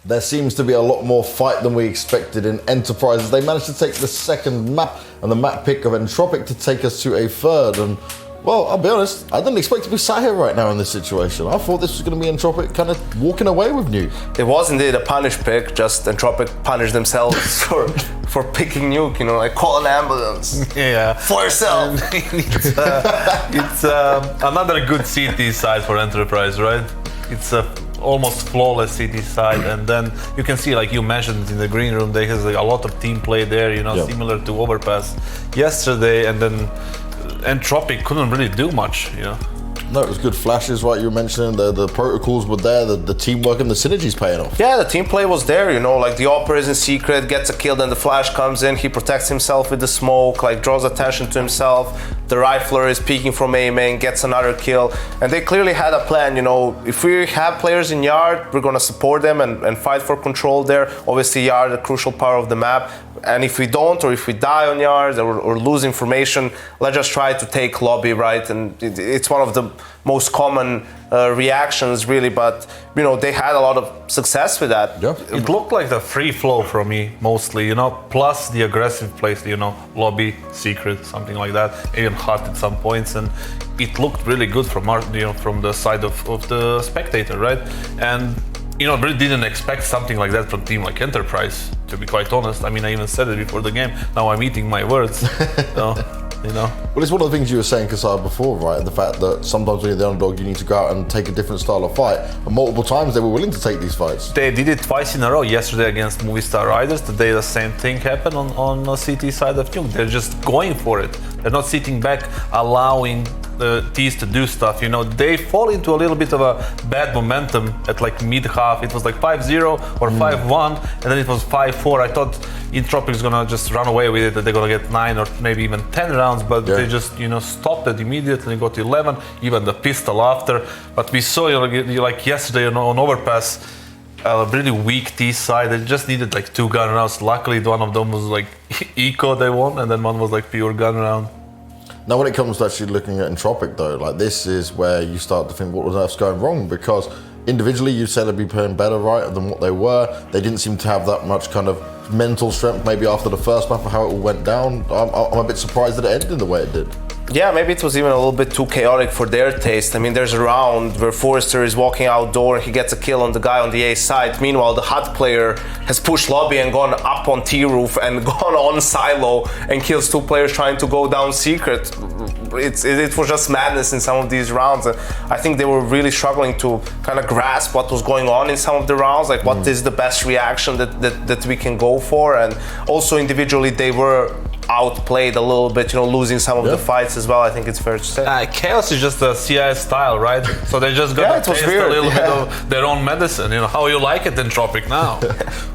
there seems to be a lot more fight than we expected in Enterprise. They managed to take the second map and the map pick of Entropiq to take us to a third. And, well, I'll be honest, I didn't expect to be sat here right now in this situation. I thought this was going to be Entropiq kind of walking away with Nuke. It was indeed a punish pick, just Entropiq punished themselves for picking Nuke, like call an ambulance. Yeah. For yourself. It's another good CT side for Enterprise, right? It's a almost flawless CT side, and then you can see, like you mentioned in the green room, there is like a lot of team play there, similar to Overpass yesterday, and then Entropiq couldn't really do much, No, it was good flashes, right? You were mentioning the protocols were there, the teamwork and the synergies paying off. Yeah, the team play was there, like the Opera is in secret, gets a kill, then the Flash comes in, he protects himself with the smoke, like draws attention to himself. The Rifler is peeking from A main, gets another kill, and they clearly had a plan, if we have players in Yard, we're gonna support them and fight for control there. Obviously Yard, a crucial part of the map. And if we don't, or if we die on Yard or lose information, let's just try to take lobby, right? And it's one of the most common reactions, really. But they had a lot of success with that. Yeah. It looked like the free flow for me mostly, plus the aggressive plays, lobby, secret, something like that, even hot at some points, and it looked really good from from the side of the spectator, right? And really didn't expect something like that from a team like Enterprise, to be quite honest. I mean, I even said it before the game. Now I'm eating my words. Well, it's one of the things you were saying, Kasar, before, right? The fact that sometimes when you're the underdog, you need to go out and take a different style of fight. And multiple times they were willing to take these fights. They did it twice in a row. Yesterday against Movie Star Riders, today the same thing happened on the CT side of Nuke. They're just going for it. They're not sitting back, allowing the T's to do stuff. They fall into a little bit of a bad momentum at like mid-half. It was like 5-0 or 5-1, and then it was 5-4. I thought Entropiq is gonna just run away with it, that they're gonna get 9 or maybe even 10 rounds, but they just stopped it immediately and got 11, even the pistol after. But we saw like yesterday on Overpass, a really weak T side. They just needed like 2 gun rounds. Luckily one of them was like eco they won, and then one was like pure gun round. Now, when it comes to actually looking at Entropiq, though, like this is where you start to think, what on earth's going wrong? Because individually, you said they'd be playing better, right, than what they were. They didn't seem to have that much kind of mental strength, maybe after the first map of how it all went down. I'm a bit surprised that it ended the way it did. Yeah, maybe it was even a little bit too chaotic for their taste. I mean, there's a round where Forrester is walking outdoor and he gets a kill on the guy on the A side. Meanwhile, the HUD player has pushed lobby and gone up on T roof and gone on silo and kills 2 players trying to go down secret. It was just madness in some of these rounds. I think they were really struggling to kind of grasp what was going on in some of the rounds, like what is the best reaction that we can go for. And also individually, they were outplayed a little bit, losing some of the fights as well. I think it's fair to say. Chaos is just a CIS style, right? So they just got to taste a little bit of their own medicine. How you like it, Entropiq now?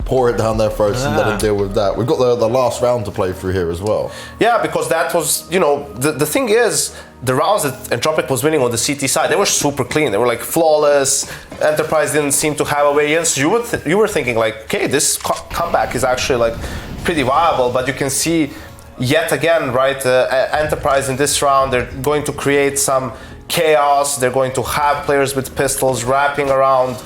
Pour it down their throats and let them deal with that. We've got the last round to play through here as well. Yeah, because that was, the thing is, the rounds that Entropiq was winning on the CT side, they were super clean. They were like flawless. Enterprise didn't seem to have a way in. So you were thinking like, okay, this comeback is actually like pretty viable. But you can see yet again, right, Enterprise in this round, they're going to create some chaos. They're going to have players with pistols wrapping around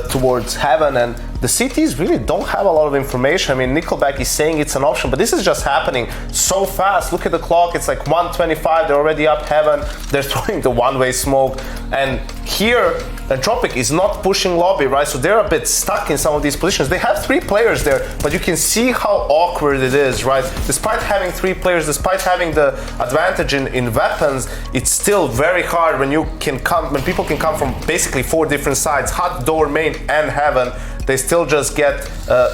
towards heaven, and the CTs really don't have a lot of information. I mean, Nickelback is saying it's an option, but this is just happening so fast. Look at the clock, it's like 1:25, they're already up heaven, they're throwing the one-way smoke, and here Entropiq is not pushing lobby, right? So they're a bit stuck in some of these positions. They have 3 players there, but you can see how awkward it is, right? Despite having 3 players, despite having the advantage in weapons, it's still very hard when people can come from basically 4 different sides, hot door, main, and heaven. They still just get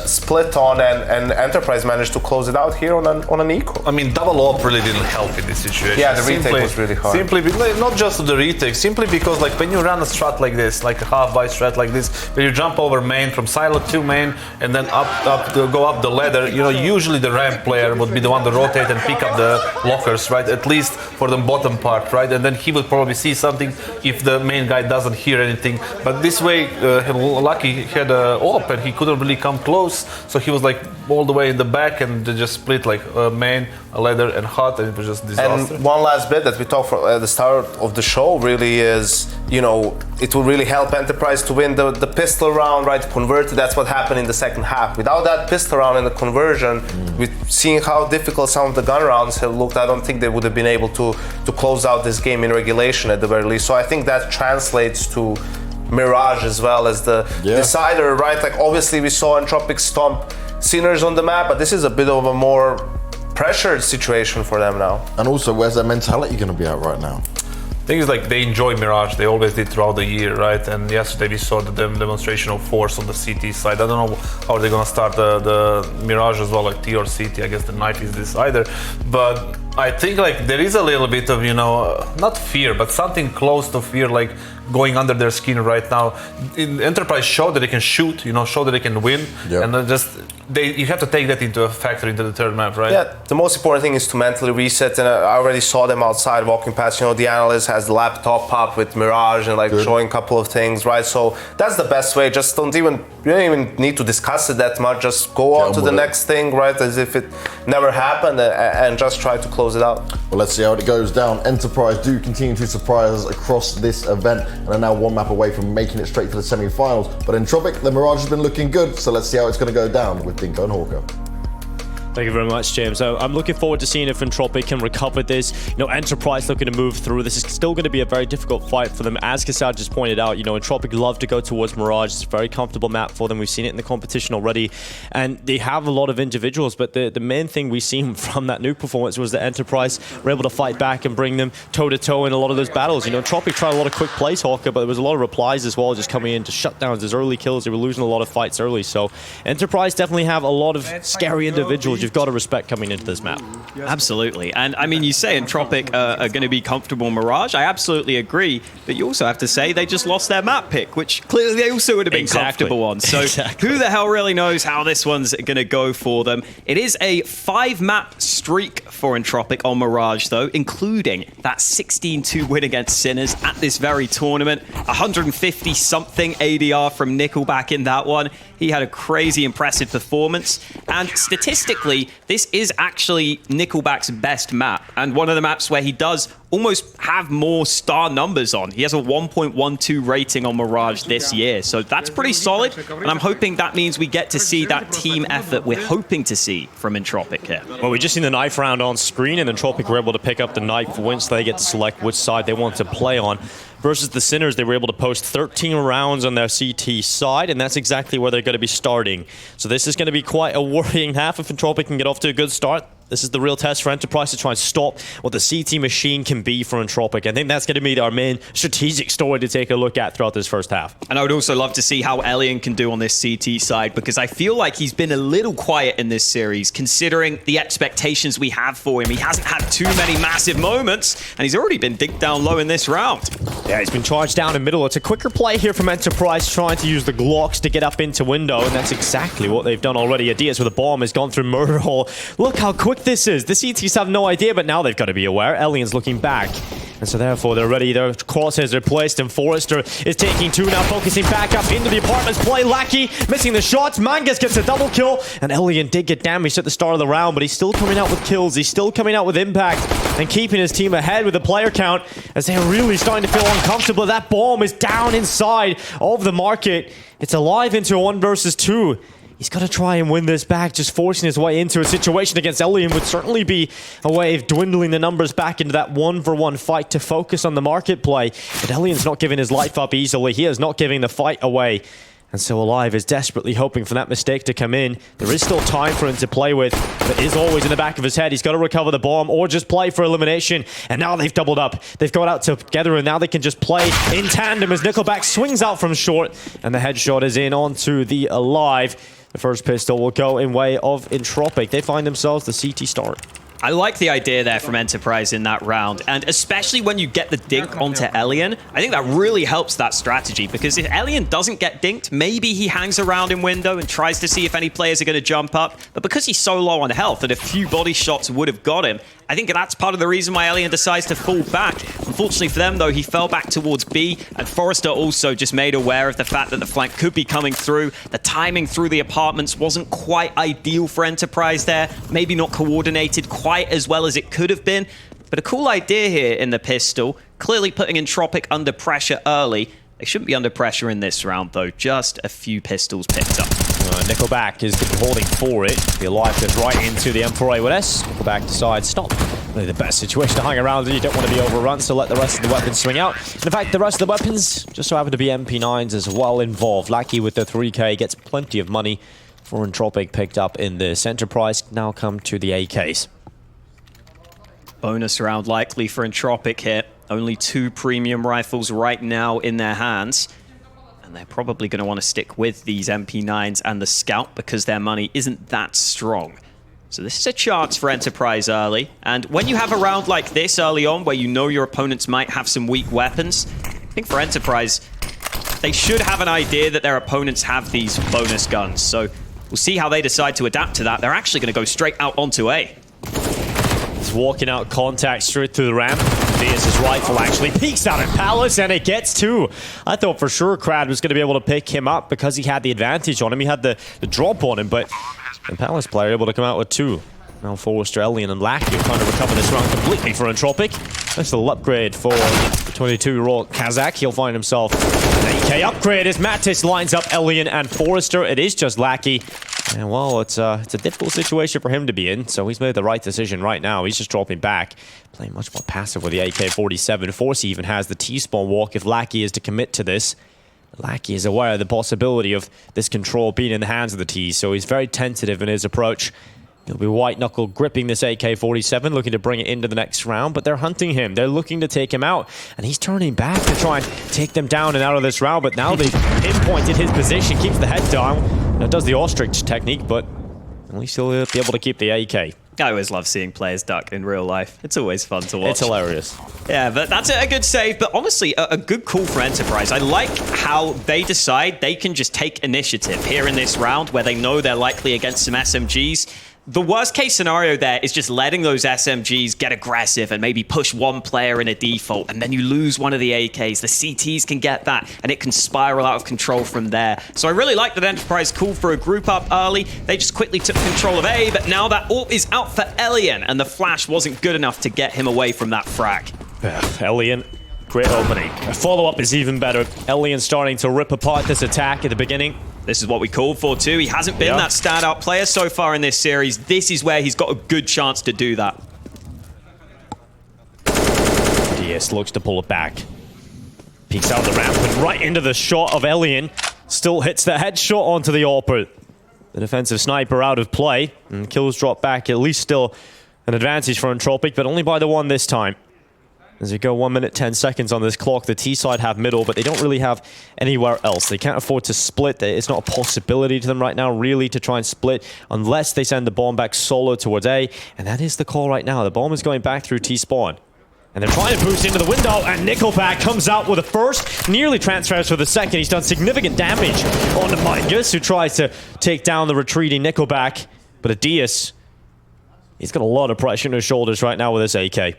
split on, and Enterprise managed to close it out here on an eco. I mean, double op really didn't help in this situation. Yeah, the retake was really hard. Simply, not just the retake, simply because like when you run a strat like this, like a half-by strat like this, when you jump over main, from silo to main, and then go up the ladder, usually the ramp player would be the one to rotate and pick up the lockers, right? At least for the bottom part, right? And then he would probably see something if the main guy doesn't hear anything. But this way, Lucky had a op, and he couldn't really come close. So he was like all the way in the back, and they just split like main, ladder, and hot, and it was just disaster. And one last bit that we talked at the start of the show really is, you know, it will really help Enterprise to win the pistol round, right? Convert. That's what happened in the second half. Without that pistol round and the conversion, with seeing how difficult some of the gun rounds have looked, I don't think they would have been able to close out this game in regulation at the very least. So I think that translates to Mirage as well as the decider, right? Like obviously we saw Entropiq stomp Sinners on the map, but this is a bit of a more pressured situation for them now. And also, where's their mentality going to be at right now? Thing is, like, they enjoy Mirage. They always did throughout the year, right? And yesterday we saw the demonstration of force on the CT side. I don't know how they're gonna start the Mirage as well, like T or CT. I guess the night is this either. But I think like there is a little bit of, you know, not fear, but something close to fear, like going under their skin right now. Enterprise showed that they can shoot, you know, show that they can win, and then just you have to take that into a factor into the third map, right? Yeah, the most important thing is to mentally reset, and I already saw them outside walking past. You know, the analyst has the laptop up with Mirage and like showing a couple of things, right? So that's the best way. Just you don't even need to discuss it that much. Just go on to the next thing, right? As if it never happened, and just try to close it out. Well, let's see how it goes down. Enterprise do continue to surprise us across this event, and are now one map away from making it straight to the semi-finals. But Entropiq, the Mirage has been looking good, so let's see how it's going to go down with Dinko and Hawker. Thank you very much, James. I'm looking forward to seeing if Entropiq can recover this. You know, Enterprise looking to move through. This is still going to be a very difficult fight for them. As Kassad just pointed out, you know, Entropiq love to go towards Mirage. It's a very comfortable map for them. We've seen it in the competition already. And they have a lot of individuals, but the main thing we've seen from that nuke performance was that Enterprise were able to fight back and bring them toe-to-toe in a lot of those battles. You know, Entropiq tried a lot of quick plays, Hawker, but there was a lot of replies as well, just coming in to shut down those early kills. They were losing a lot of fights early. So Enterprise definitely have a lot of scary individuals you've got to respect coming into this map. Absolutely. And I mean, you say Entropiq are going to be comfortable in Mirage. I absolutely agree. But you also have to say they just lost their map pick, which clearly they also would have been comfortable on. So who the hell really knows how this one's going to go for them? It is a 5-map streak for Entropiq on Mirage, though, including that 16-2 win against Sinners at this very tournament. 150-something ADR from Nickelback in that one. He had a crazy impressive performance. And statistically, this is actually Nickelback's best map, and one of the maps where he does almost have more star numbers on. He has a 1.12 rating on Mirage this year, so that's pretty solid, and I'm hoping that means we get to see that team effort we're hoping to see from Entropiq here. Well, we just seen the knife round on screen, and Entropiq were able to pick up the knife once they get to select which side they want to play on. Versus the Sinners, they were able to post 13 rounds on their CT side, and that's exactly where they're going to be starting. So this is going to be quite a worrying half if Entropiq can get off to a good start. This is the real test for Enterprise to try and stop what the CT machine can be for Entropiq. I think that's going to be our main strategic story to take a look at throughout this first half. And I would also love to see how Elian can do on this CT side, because I feel like he's been a little quiet in this series, considering the expectations we have for him. He hasn't had too many massive moments, and he's already been digged down low in this round. Yeah, he's been charged down in middle. It's a quicker play here from Enterprise, trying to use the Glocks to get up into window, and that's exactly what they've done already. Adias with a bomb has gone through murder hole. Look how quick this is. The CTs have no idea, but now they've got to be aware. Elian's looking back, and so therefore they're ready. Their crosshairs are placed, and Forrester is taking 2 now, focusing back up into the apartments. Play Lackey, missing the shots. Mangus gets a double kill, and Elian did get damaged at the start of the round, but he's still coming out with kills. He's still coming out with impact and keeping his team ahead with the player count as they're really starting to feel uncomfortable. That bomb is down inside of the market. It's alive into a 1 versus 2. He's got to try and win this back. Just forcing his way into a situation against Elian would certainly be a way of dwindling the numbers back into that 1-for-1 fight to focus on the market play. But Elian's not giving his life up easily. He is not giving the fight away. And so Alive is desperately hoping for that mistake to come in. There is still time for him to play with, but is always in the back of his head. He's got to recover the bomb or just play for elimination. And now they've doubled up. They've got out together, and now they can just play in tandem as Nickelback swings out from short. And the headshot is in onto the Alive. The first pistol will go in way of Entropiq. They find themselves the CT start. I like the idea there from Enterprise in that round, and especially when you get the dink onto Elian, I think that really helps that strategy, because if Elian doesn't get dinked, maybe he hangs around in window and tries to see if any players are going to jump up, but because he's so low on health that a few body shots would have got him, I think that's part of the reason why Alien decides to fall back. Unfortunately for them, though, he fell back towards B, and Forrester also just made aware of the fact that the flank could be coming through. The timing through the apartments wasn't quite ideal for Enterprise there, maybe not coordinated quite as well as it could have been. But a cool idea here in the pistol, clearly putting Entropiq under pressure early. They shouldn't be under pressure in this round, though. Just a few pistols picked up. Nickelback is holding for it. The alive goes right into the M4A with S. Nickelback decides not really the best situation to hang around. You don't want to be overrun, so let the rest of the weapons swing out. And in fact, the rest of the weapons just so happen to be MP9s as well involved. Lackey with the 3K gets plenty of money for Entropiq picked up in this. Enterprise now come to the AKs. Bonus round likely for Entropiq here. Only 2 premium rifles right now in their hands. And they're probably going to want to stick with these MP9s and the Scout because their money isn't that strong. So this is a chance for Enterprise early. And when you have a round like this early on, where you know your opponents might have some weak weapons, I think for Enterprise, they should have an idea that their opponents have these bonus guns. So we'll see how they decide to adapt to that. They're actually going to go straight out onto A. He's walking out contact straight through the ramp. His rifle actually peeks out at Palace, and it gets 2. I thought for sure Crad was going to be able to pick him up because he had the advantage on him. He had the drop on him, but the Palace player able to come out with 2. Now Forrester, Alien, and Lackey are trying to recover this round completely for Entropiq. Nice little upgrade for the 22-year-old Kazakh. He'll find himself an AK upgrade as Mattis lines up Alien and Forrester. It is just Lackey. And well, it's a difficult situation for him to be in, so he's made the right decision right now. He's just dropping back, playing much more passive with the AK-47. Force even has the T-spawn walk if Lackey is to commit to this. Lackey is aware of the possibility of this control being in the hands of the T, so he's very tentative in his approach. He'll be white-knuckle gripping this AK-47, looking to bring it into the next round, but they're hunting him. They're looking to take him out, and he's turning back to try and take them down and out of this round, but now they've pinpointed his position, keeps the head down. Now, does the ostrich technique, but at least he'll be able to keep the AK. I always love seeing players duck in real life. It's always fun to watch. It's hilarious. Yeah, but that's a good save. But honestly, a good call for Enterprise. I like how they decide they can just take initiative here in this round where they know they're likely against some SMGs. The worst case scenario there is just letting those SMGs get aggressive and maybe push one player in a default, and then you lose one of the AKs. The CTs can get that, and it can spiral out of control from there. So I really like that Enterprise called for a group up early. They just quickly took control of A, but now that AWP is out for Elian, and the flash wasn't good enough to get him away from that frag. Elian, great opening. A follow-up is even better. Elian starting to rip apart this attack at the beginning. This is what we called for too. He hasn't been that standout player so far in this series. This is where he's got a good chance to do that. DS looks to pull it back. Peeks out the ramp and right into the shot of Elian. Still hits the headshot onto the AWP. The defensive sniper out of play. And kills drop back. At least still an advantage for Entropiq, but only by the 1 this time. As we go 1 minute, 10 seconds on this clock, the T-side have middle, but they don't really have anywhere else. They can't afford to split. It's not a possibility to them right now, really, to try and split, unless they send the bomb back solo towards A, and that is the call right now. The bomb is going back through T-spawn. And they're trying to boost into the window, and Nickelback comes out with a first, nearly transfers for the second. He's done significant damage on the Mingus, who tries to take down the retreating Nickelback. But Adias, he's got a lot of pressure on his shoulders right now with this AK.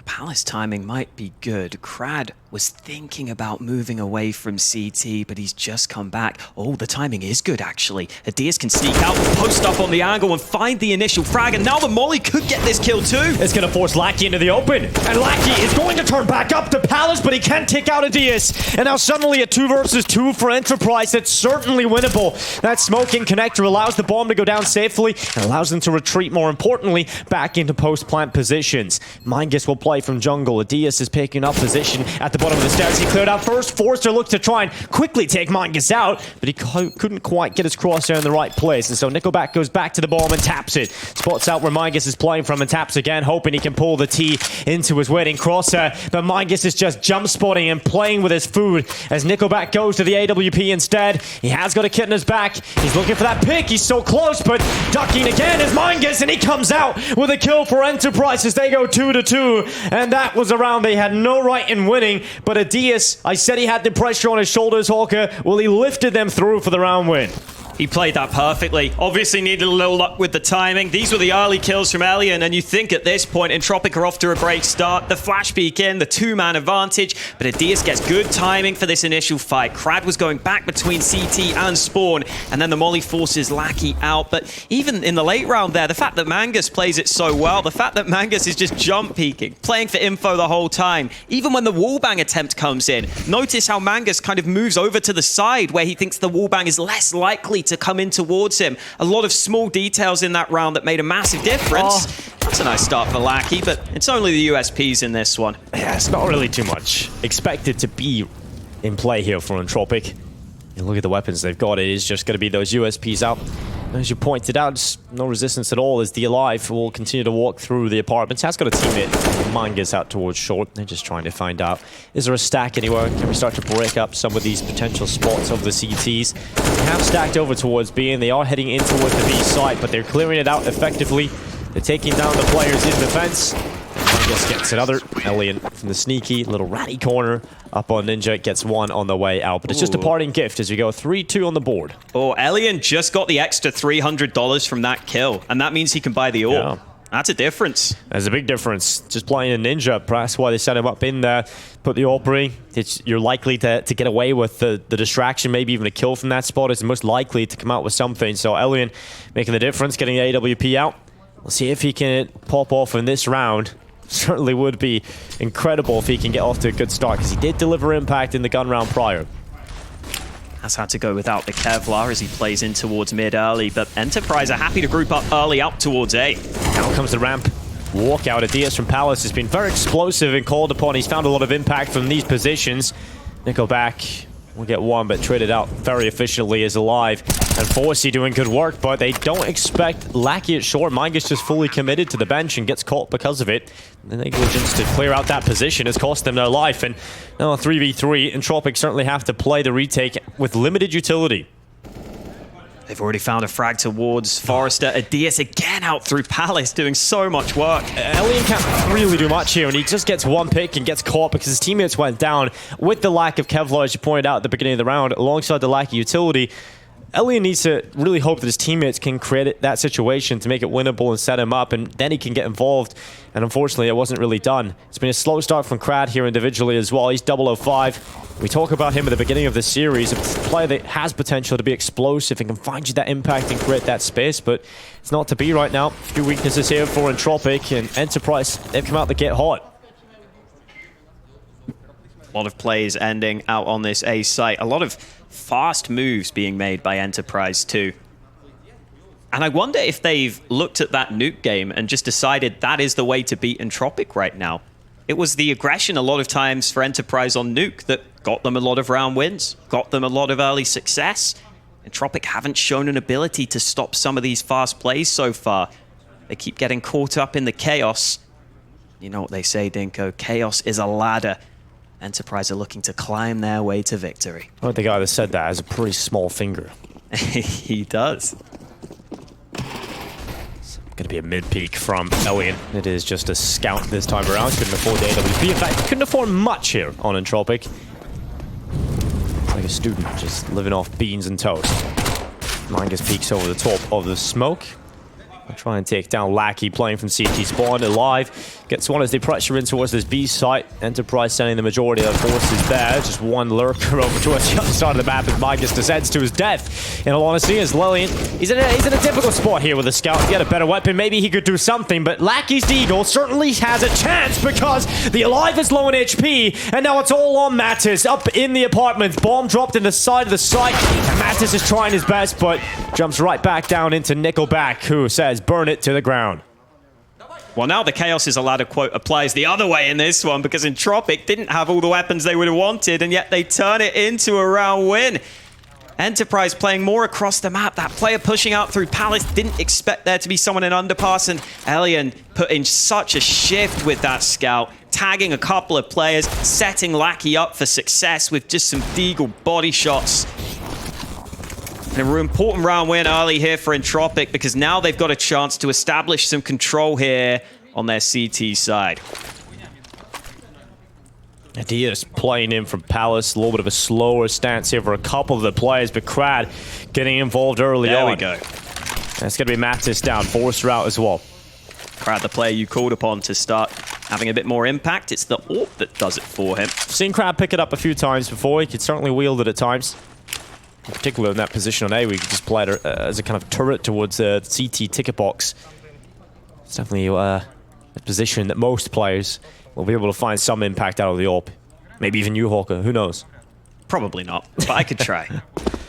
Palace timing might be good. Crad was thinking about moving away from CT, but he's just come back. Oh, the timing is good, actually. Adias can sneak out, post up on the angle, and find the initial frag, and now the Molly could get this kill too. It's going to force Lackey into the open, and Lackey is going to turn back up to Palace, but he can't take out Adias. And now suddenly a 2 versus 2 for Enterprise. That's certainly winnable. That smoking connector allows the bomb to go down safely, and allows them to retreat, more importantly, back into post-plant positions. Mingus will play from jungle. Adias is picking up position at the bottom of the stairs. He cleared out first. Forrester looked to try and quickly take Mingus out, but he couldn't quite get his crosshair in the right place. And so Nickelback goes back to the bomb and taps it. Spots out where Mingus is playing from and taps again, hoping he can pull the T into his waiting crosshair. But Mingus is just jump spotting and playing with his food as Nickelback goes to the AWP instead. He has got a kit in his back. He's looking for that pick. He's so close, but ducking again is Mingus, and he comes out with a kill for Enterprise as they go 2-2. And that was a round they had no right in winning, but Adias, I said he had the pressure on his shoulders, Hawker. Well, he lifted them through for the round win. He played that perfectly. Obviously needed a little luck with the timing. These were the early kills from Elian, and you think at this point, Entropiq are off to a great start. The flash peek in, the two-man advantage, but Adias gets good timing for this initial fight. Krad was going back between CT and Spawn, and then the Molly forces Lackey out. But even in the late round there, the fact that Mangus plays it so well, the fact that Mangus is just jump peeking, playing for info the whole time, even when the wallbang attempt comes in, notice how Mangus kind of moves over to the side where he thinks the wallbang is less likely to come in towards him. A lot of small details in that round that made a massive difference. That's a nice start for Lackey, but it's only the USPs in this one. Yeah, it's not really too much expected to be in play here for Entropiq. You look at the weapons they've got, it is just going to be those USPs out. As you pointed out, just no resistance at all as the Alive will continue to walk through the apartments. Has got a teammate. Mangus out towards short. They're just trying to find out, is there a stack anywhere? Can we start to break up some of these potential spots of the CTs? They have stacked over towards B, and they are heading in towards the B site, but they're clearing it out effectively. They're taking down the players in defense. Mangus gets another. Elian from the sneaky little ratty corner up on Ninja, gets one on the way out, but it's just a parting gift as we go 3-2 on the board. Oh, Elian just got the extra $300 from that kill, and that means he can buy the AWP. Yeah. That's a difference. There's a big difference. Just playing a Ninja, that's why they set him up in there. Put the AWP, you're likely to get away with the distraction, maybe even a kill from that spot. It's most likely to come out with something. So Elian making the difference, getting the AWP out. We'll see if he can pop off in this round. Certainly would be incredible if he can get off to a good start, because he did deliver impact in the gun round prior. Has had to go without the Kevlar as he plays in towards mid early, but Enterprise are happy to group up early up towards A. Now comes the ramp. Walkout. Adias from Palace has been very explosive and called upon. He's found a lot of impact from these positions. Nickelback will get one, but traded out very efficiently as Alive. And Forsey doing good work, but they don't expect Lackey at short. Mangus just fully committed to the bench and gets caught because of it. The negligence to clear out that position has cost them their life. And now 3v3, Entropiq certainly have to play the retake with limited utility. They've already found a frag towards Forrester. Adias again out through Palace, doing so much work. Elian can't really do much here, and he just gets one pick and gets caught because his teammates went down with the lack of Kevlar, as you pointed out at the beginning of the round, alongside the lack of utility. Elian needs to really hope that his teammates can create that situation to make it winnable and set him up, and then he can get involved. And unfortunately, it wasn't really done. It's been a slow start from Krad here individually as well. He's 005. We talk about him at the beginning of the series, a player that has potential to be explosive and can find you that impact and create that space, but it's not to be right now. A few weaknesses here for Entropiq, and Enterprise, they've come out to get hot. A lot of plays ending out on this A site. A lot of fast moves being made by Enterprise too. And I wonder if they've looked at that nuke game and just decided that is the way to beat Entropiq right now. It was the aggression a lot of times for Enterprise on nuke that got them a lot of round wins, got them a lot of early success. Entropiq haven't shown an ability to stop some of these fast plays so far. They keep getting caught up in the chaos. You know what they say, Dinko, chaos is a ladder. Enterprise are looking to climb their way to victory. I think the guy that said that has a pretty small finger. He does. It's going to be a mid-peak from Elian. It is just a scout this time around. Couldn't afford the AWP. In fact, couldn't afford much here on Entropiq. Like a student just living off beans and toast. Mangus peeks over the top of the smoke. I'll try and take down Lackey, playing from CT spawn. Alive gets one as they pressure in towards this B site. Enterprise sending the majority of the forces there. Just one lurker over towards the other side of the map as Mangus descends to his death. In all honesty, as Lillian, he's in a difficult spot here with a scout. If he had a better weapon, maybe he could do something, but Lackey's Deagle certainly has a chance because the Alive is low in HP, and now it's all on Mattis up in the apartments. Bomb dropped in the side of the site, and Mattis is trying his best, but jumps right back down into Nickelback, who says, burn it to the ground. Well, now the Chaos is a ladder quote applies the other way in this one because Entropiq didn't have all the weapons they would have wanted, and yet they turn it into a round win. Enterprise playing more across the map. That player pushing out through Palace didn't expect there to be someone in underpass, and Elian put in such a shift with that scout, tagging a couple of players, setting Lackey up for success with just some Deagle body shots. And an important round win early here for Entropiq because now they've got a chance to establish some control here on their CT side. Adidas playing in from Palace, a little bit of a slower stance here for a couple of the players, but Crad getting involved early on. There we go. It's going to be Mattis down, Forster out as well. Crad, the player you called upon to start having a bit more impact. It's the AWP that does it for him. Seen Crad pick it up a few times before. He could certainly wield it at times. In particular in that position on A, we could just play it as a kind of turret towards the CT ticket box. It's definitely a position that most players will be able to find some impact out of the AWP. Maybe even you, Hawker. Who knows? Probably not, but I could try.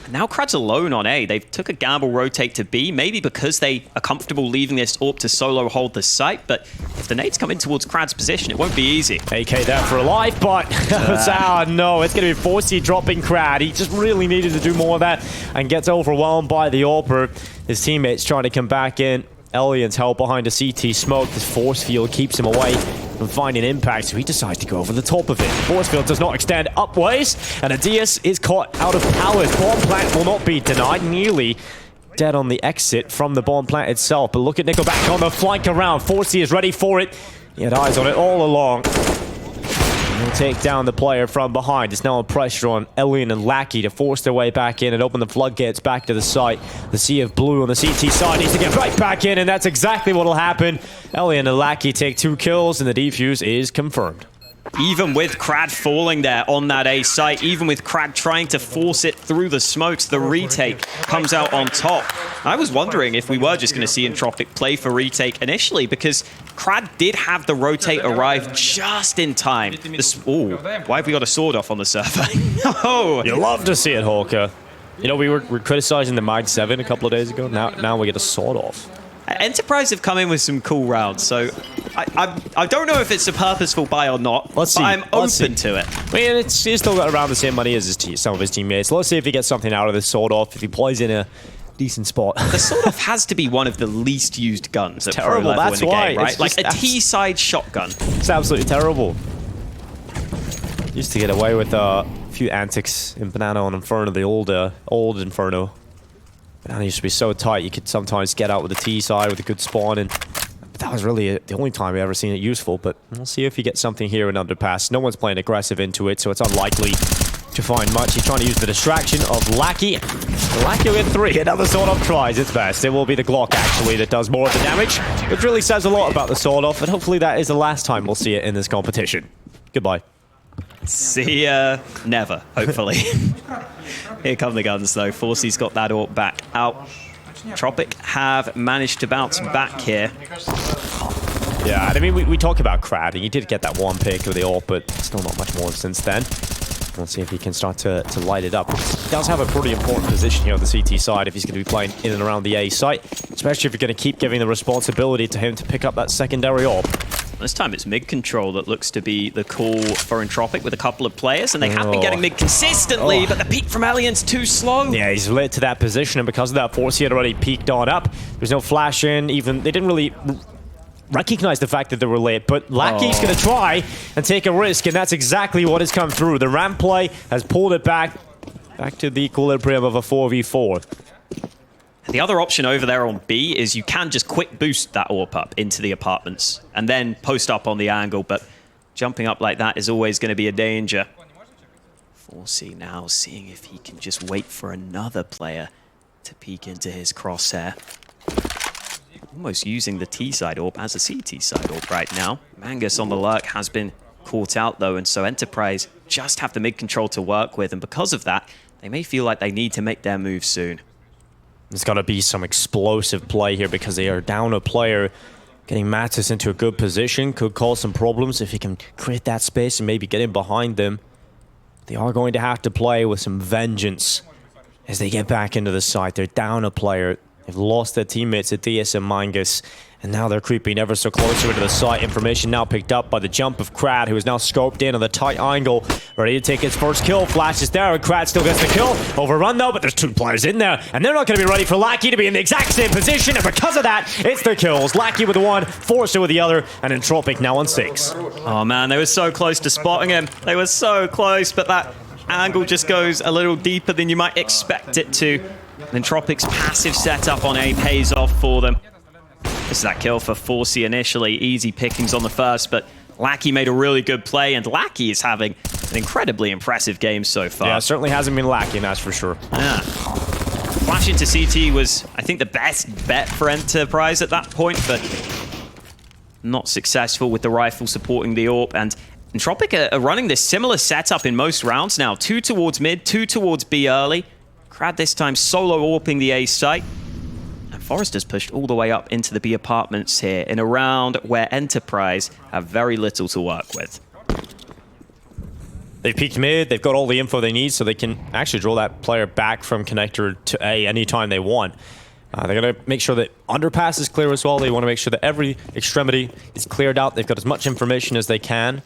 Now Crad's alone on A. They took a gamble rotate to B, maybe because they are comfortable leaving this AWP to solo hold the site, but if the nades come in towards Crad's position, it won't be easy. AK there for a life, but no, it's going to be Forsey dropping Crad. He just really needed to do more of that and gets overwhelmed by the AWPer. His teammates trying to come back in. Elian's held behind a CT smoke. This force field keeps him away from finding impact, so he decides to go over the top of it. Force field does not extend upways, and Adias is caught out of powers. Bomb plant will not be denied. Nearly dead on the exit from the bomb plant itself, but look at Nickelback on the flank around. Forsey is ready for it. He had eyes on it all along. He'll take down the player from behind. It's now a pressure on Elian and Lackey to force their way back in and open the floodgates back to the site. The sea of blue on the CT side needs to get right back in, and that's exactly what will happen. Elian and Lackey take 2 kills, and the defuse is confirmed. Even with Crad falling there on that A site, even with Crad trying to force it through the smokes, the retake comes out on top. I was wondering if we were just going to see Entropiq play for retake initially, because Crad did have the rotate arrive just in time. Ooh, why have we got a sword off on the server? No! You love to see it, Hawker. You know, we were criticizing the Mag 7 a couple of days ago. Now we get a sword off. Enterprise have come in with some cool rounds, so I don't know if it's a purposeful buy or not. Let's see. But I'm open to it. I mean, he's still got around the same money as some of his teammates. Let's see if he gets something out of this sword off, if he plays in a decent spot. The sword off has to be one of the least used guns at terrible. pro level That's in the why. game, right? It's Like just a T-side shotgun. It's absolutely terrible. Used to get away with a few antics in Banana on Inferno, the old Inferno. Banana used to be so tight you could sometimes get out with the T side with a good spawn, and that was really the only time we ever seen it useful. But we'll see if he gets something here in Underpass. No one's playing aggressive into it, so it's unlikely to find much. He's trying to use the distraction of Lackey. Lackey with 3. Another sword off tries its best. It will be the Glock actually that does more of the damage, which really says a lot about the sword off, and hopefully that is the last time we'll see it in this competition. Goodbye. See ya. Never, hopefully. Here come the guns, though. Forsey's got that AWP back out. Entropiq have managed to bounce back here. Yeah, I mean, we talk about Crad, and he did get that one pick of the AWP, but still not much more since then. We'll see if he can start to light it up. He does have a pretty important position here on the CT side if he's going to be playing in and around the A site, especially if you're going to keep giving the responsibility to him to pick up that secondary AWP. This time it's mid control that looks to be the call for Entropiq with a couple of players, and they have been getting mid consistently, but the peak from Alien's too slow. Yeah, he's late to that position, and because of that, Forsey had already peeked on up. There's no flash in, even they didn't really recognize the fact that they were late, but Lackey's going to try and take a risk, and that's exactly what has come through. The ramp play has pulled it back to the equilibrium of a 4v4. The other option over there on B is you can just quick boost that AWP up into the apartments and then post up on the angle, but jumping up like that is always going to be a danger. Forsey now seeing if he can just wait for another player to peek into his crosshair. Almost using the T-side AWP as a CT side AWP right now. Mangus on the lurk has been caught out though, and so Enterprise just have the mid control to work with, and because of that, they may feel like they need to make their move soon. There's got to be some explosive play here because they are down a player. Getting Mattis into a good position could cause some problems if he can create that space and maybe get in behind them. They are going to have to play with some vengeance as they get back into the site. They're down a player. They've lost their teammates at DS and Mangus, and now they're creeping ever so closer into the site. Information now picked up by the jump of Crad, who is now scoped in on the tight angle, ready to take his first kill. Flash is there, and Crad still gets the kill. Overrun though, but there's 2 players in there, and they're not going to be ready for Lackey to be in the exact same position, and because of that, it's the kills. Lackey with the 1, Forster with the other, and Entropiq now on 6. Oh man, they were so close to spotting him. They were so close, but that angle just goes a little deeper than you might expect it to. Entropiq's passive setup on A pays off for them. This is that kill for Forsey initially. Easy pickings on the first, but Lackey made a really good play, and Lackey is having an incredibly impressive game so far. Yeah, certainly hasn't been lacking, that's for sure. Yeah. Flash into CT was, I think, the best bet for Enterprise at that point, but not successful with the rifle supporting the AWP. And Entropiq are running this similar setup in most rounds now. 2 towards mid, 2 towards B early. Krad this time solo AWPing the A site. And Forrester's pushed all the way up into the B apartments here in a round where Enterprise have very little to work with. They've peeked mid, they've got all the info they need, so they can actually draw that player back from connector to A anytime they want. They're going to make sure that underpass is clear as well. They want to make sure that every extremity is cleared out. They've got as much information as they can.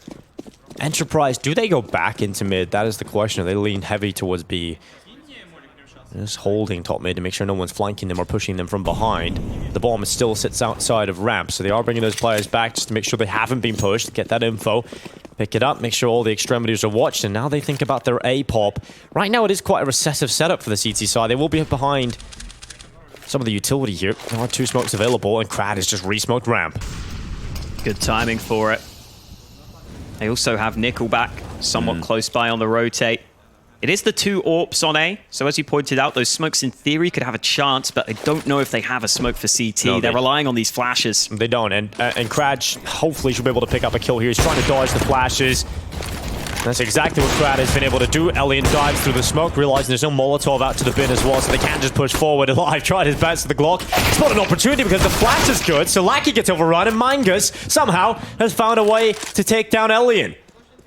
Enterprise, do they go back into mid? That is the question. They lean heavy towards B. Just holding top mid to make sure no one's flanking them or pushing them from behind. The bomb still sits outside of ramp, so they are bringing those players back just to make sure they haven't been pushed, get that info, pick it up, make sure all the extremities are watched, and now they think about their A pop. Right now it is quite a recessive setup for the CT side. They will be behind some of the utility here. There are 2 smokes available, and Krad has just re-smoked ramp. Good timing for it. They also have Nickelback somewhat close by on the rotate. It is the 2 AWPs on A, so as you pointed out, those smokes in theory could have a chance, but I don't know if they have a smoke for CT. No, they're relying on these flashes. They don't, and Krad hopefully should be able to pick up a kill here. He's trying to dodge the flashes. That's exactly what Krad has been able to do. Elian dives through the smoke, realizing there's no Molotov out to the bin as well, so they can't just push forward. Alive tried his best with the Glock. It's not an opportunity because the flash is good, so Lackey gets overrun, and Mingus somehow has found a way to take down Elian.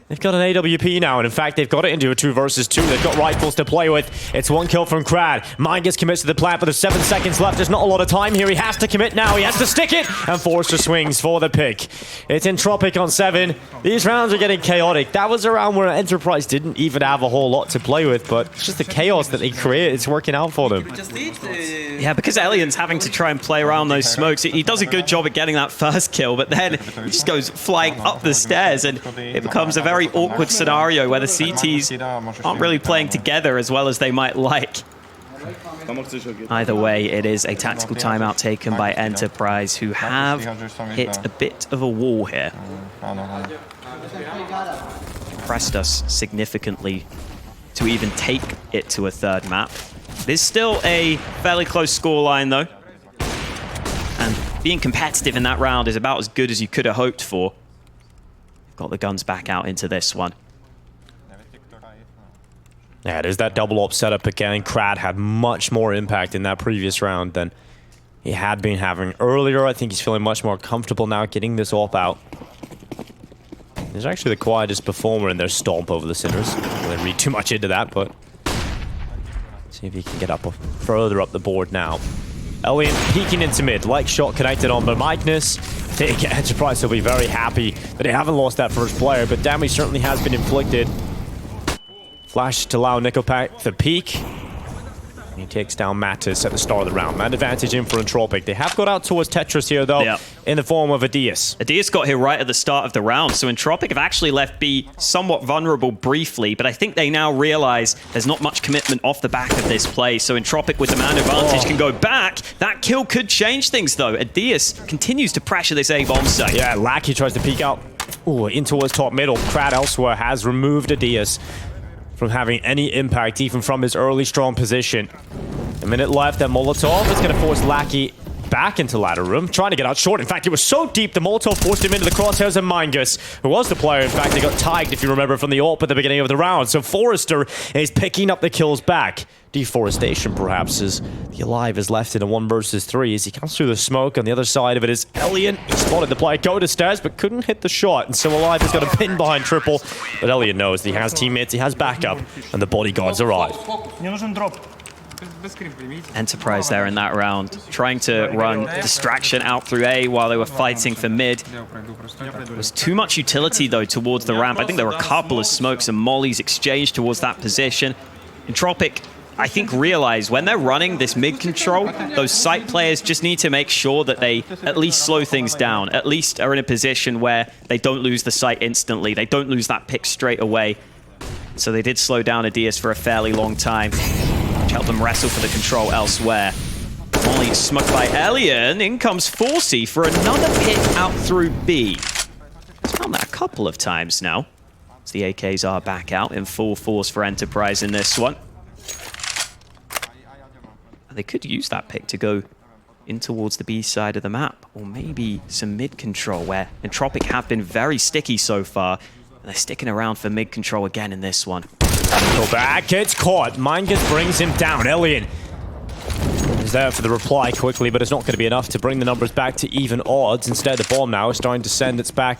They've got an AWP now, and in fact, they've got it into a 2 versus 2. They've got rifles to play with. It's 1 kill from Krad. Mingus commits to the plant, but there's 7 seconds left. There's not a lot of time here. He has to commit now. He has to stick it, and Forrester swings for the pick. It's Entropiq on 7. These rounds are getting chaotic. That was a round where Enterprise didn't even have a whole lot to play with, but it's just the chaos that they create. It's working out for them. Yeah, because Elian's having to try and play around those smokes. He does a good job at getting that first kill, but then he just goes flying up the stairs, and it becomes a very awkward scenario where the CTs aren't really playing together as well as they might like. Either way, it is a tactical timeout taken by Enterprise, who have hit a bit of a wall here. Pressed us significantly to even take it to a 3rd map. There's still a fairly close scoreline though, and being competitive in that round is about as good as you could have hoped for. Got the guns back out into this one. Yeah, there's that double AWP setup again. Krad had much more impact in that previous round than he had been having earlier. I think he's feeling much more comfortable now getting this AWP out. He's actually the quietest performer in their stomp over the Sinners. I don't really read too much into that, but see if he can get up further up the board now. Elian peeking into mid, like shot connected on, but Magnus, Enterprise will be very happy that they haven't lost that first player, but damage certainly has been inflicted. Flash to allow Nickelback the peek. And he takes down Mattis at the start of the round. Man advantage in for Entropiq. They have got out towards Tetris here, though, in the form of Adias. Adias got here right at the start of the round, so Entropiq have actually left B somewhat vulnerable briefly, but I think they now realize there's not much commitment off the back of this play, so Entropiq with the man advantage can go back. That kill could change things, though. Adias continues to pressure this A-bomb site. Yeah, Lackey tries to peek out in towards top middle. Krad elsewhere has removed Adias from having any impact, even from his early strong position. A minute left, and Molotov is going to force Lackey back into ladder room, trying to get out short. In fact, it was so deep, the Molotov forced him into the crosshairs of Mingus, who was the player. In fact, they got tagged, if you remember, from the AWP at the beginning of the round. So Forrester is picking up the kills back. Deforestation, perhaps, as the Alive is left in a 1 versus 3 as he comes through the smoke. On the other side of it is Elian. He spotted the player go to stairs, but couldn't hit the shot. And so Alive has got a pin behind triple. But Elian knows that he has teammates, he has backup, and the bodyguards arrive. Enterprise there in that round, trying to run distraction out through A while they were fighting for mid. There was too much utility, though, towards the ramp. I think there were a couple of smokes and mollies exchanged towards that position. Entropiq, I think, realize when they're running this mid control, those site players just need to make sure that they at least slow things down, at least are in a position where they don't lose the site instantly, they don't lose that pick straight away. So they did slow down Adias for a fairly long time, which helped them wrestle for the control elsewhere. Molly smoked by Elian. In comes Forsey for another pick out through B. He's found that a couple couple of times now. As the AKs are back out in full force for Enterprise in this one. They could use that pick to go in towards the B side of the map, or maybe some mid control where Entropiq have been very sticky so far, and they're sticking around for mid control again in this one. Go back, gets caught. Mingus brings him down. Elian is there for the reply quickly, but it's not going to be enough to bring the numbers back to even odds. Instead, the bomb now is starting to send its back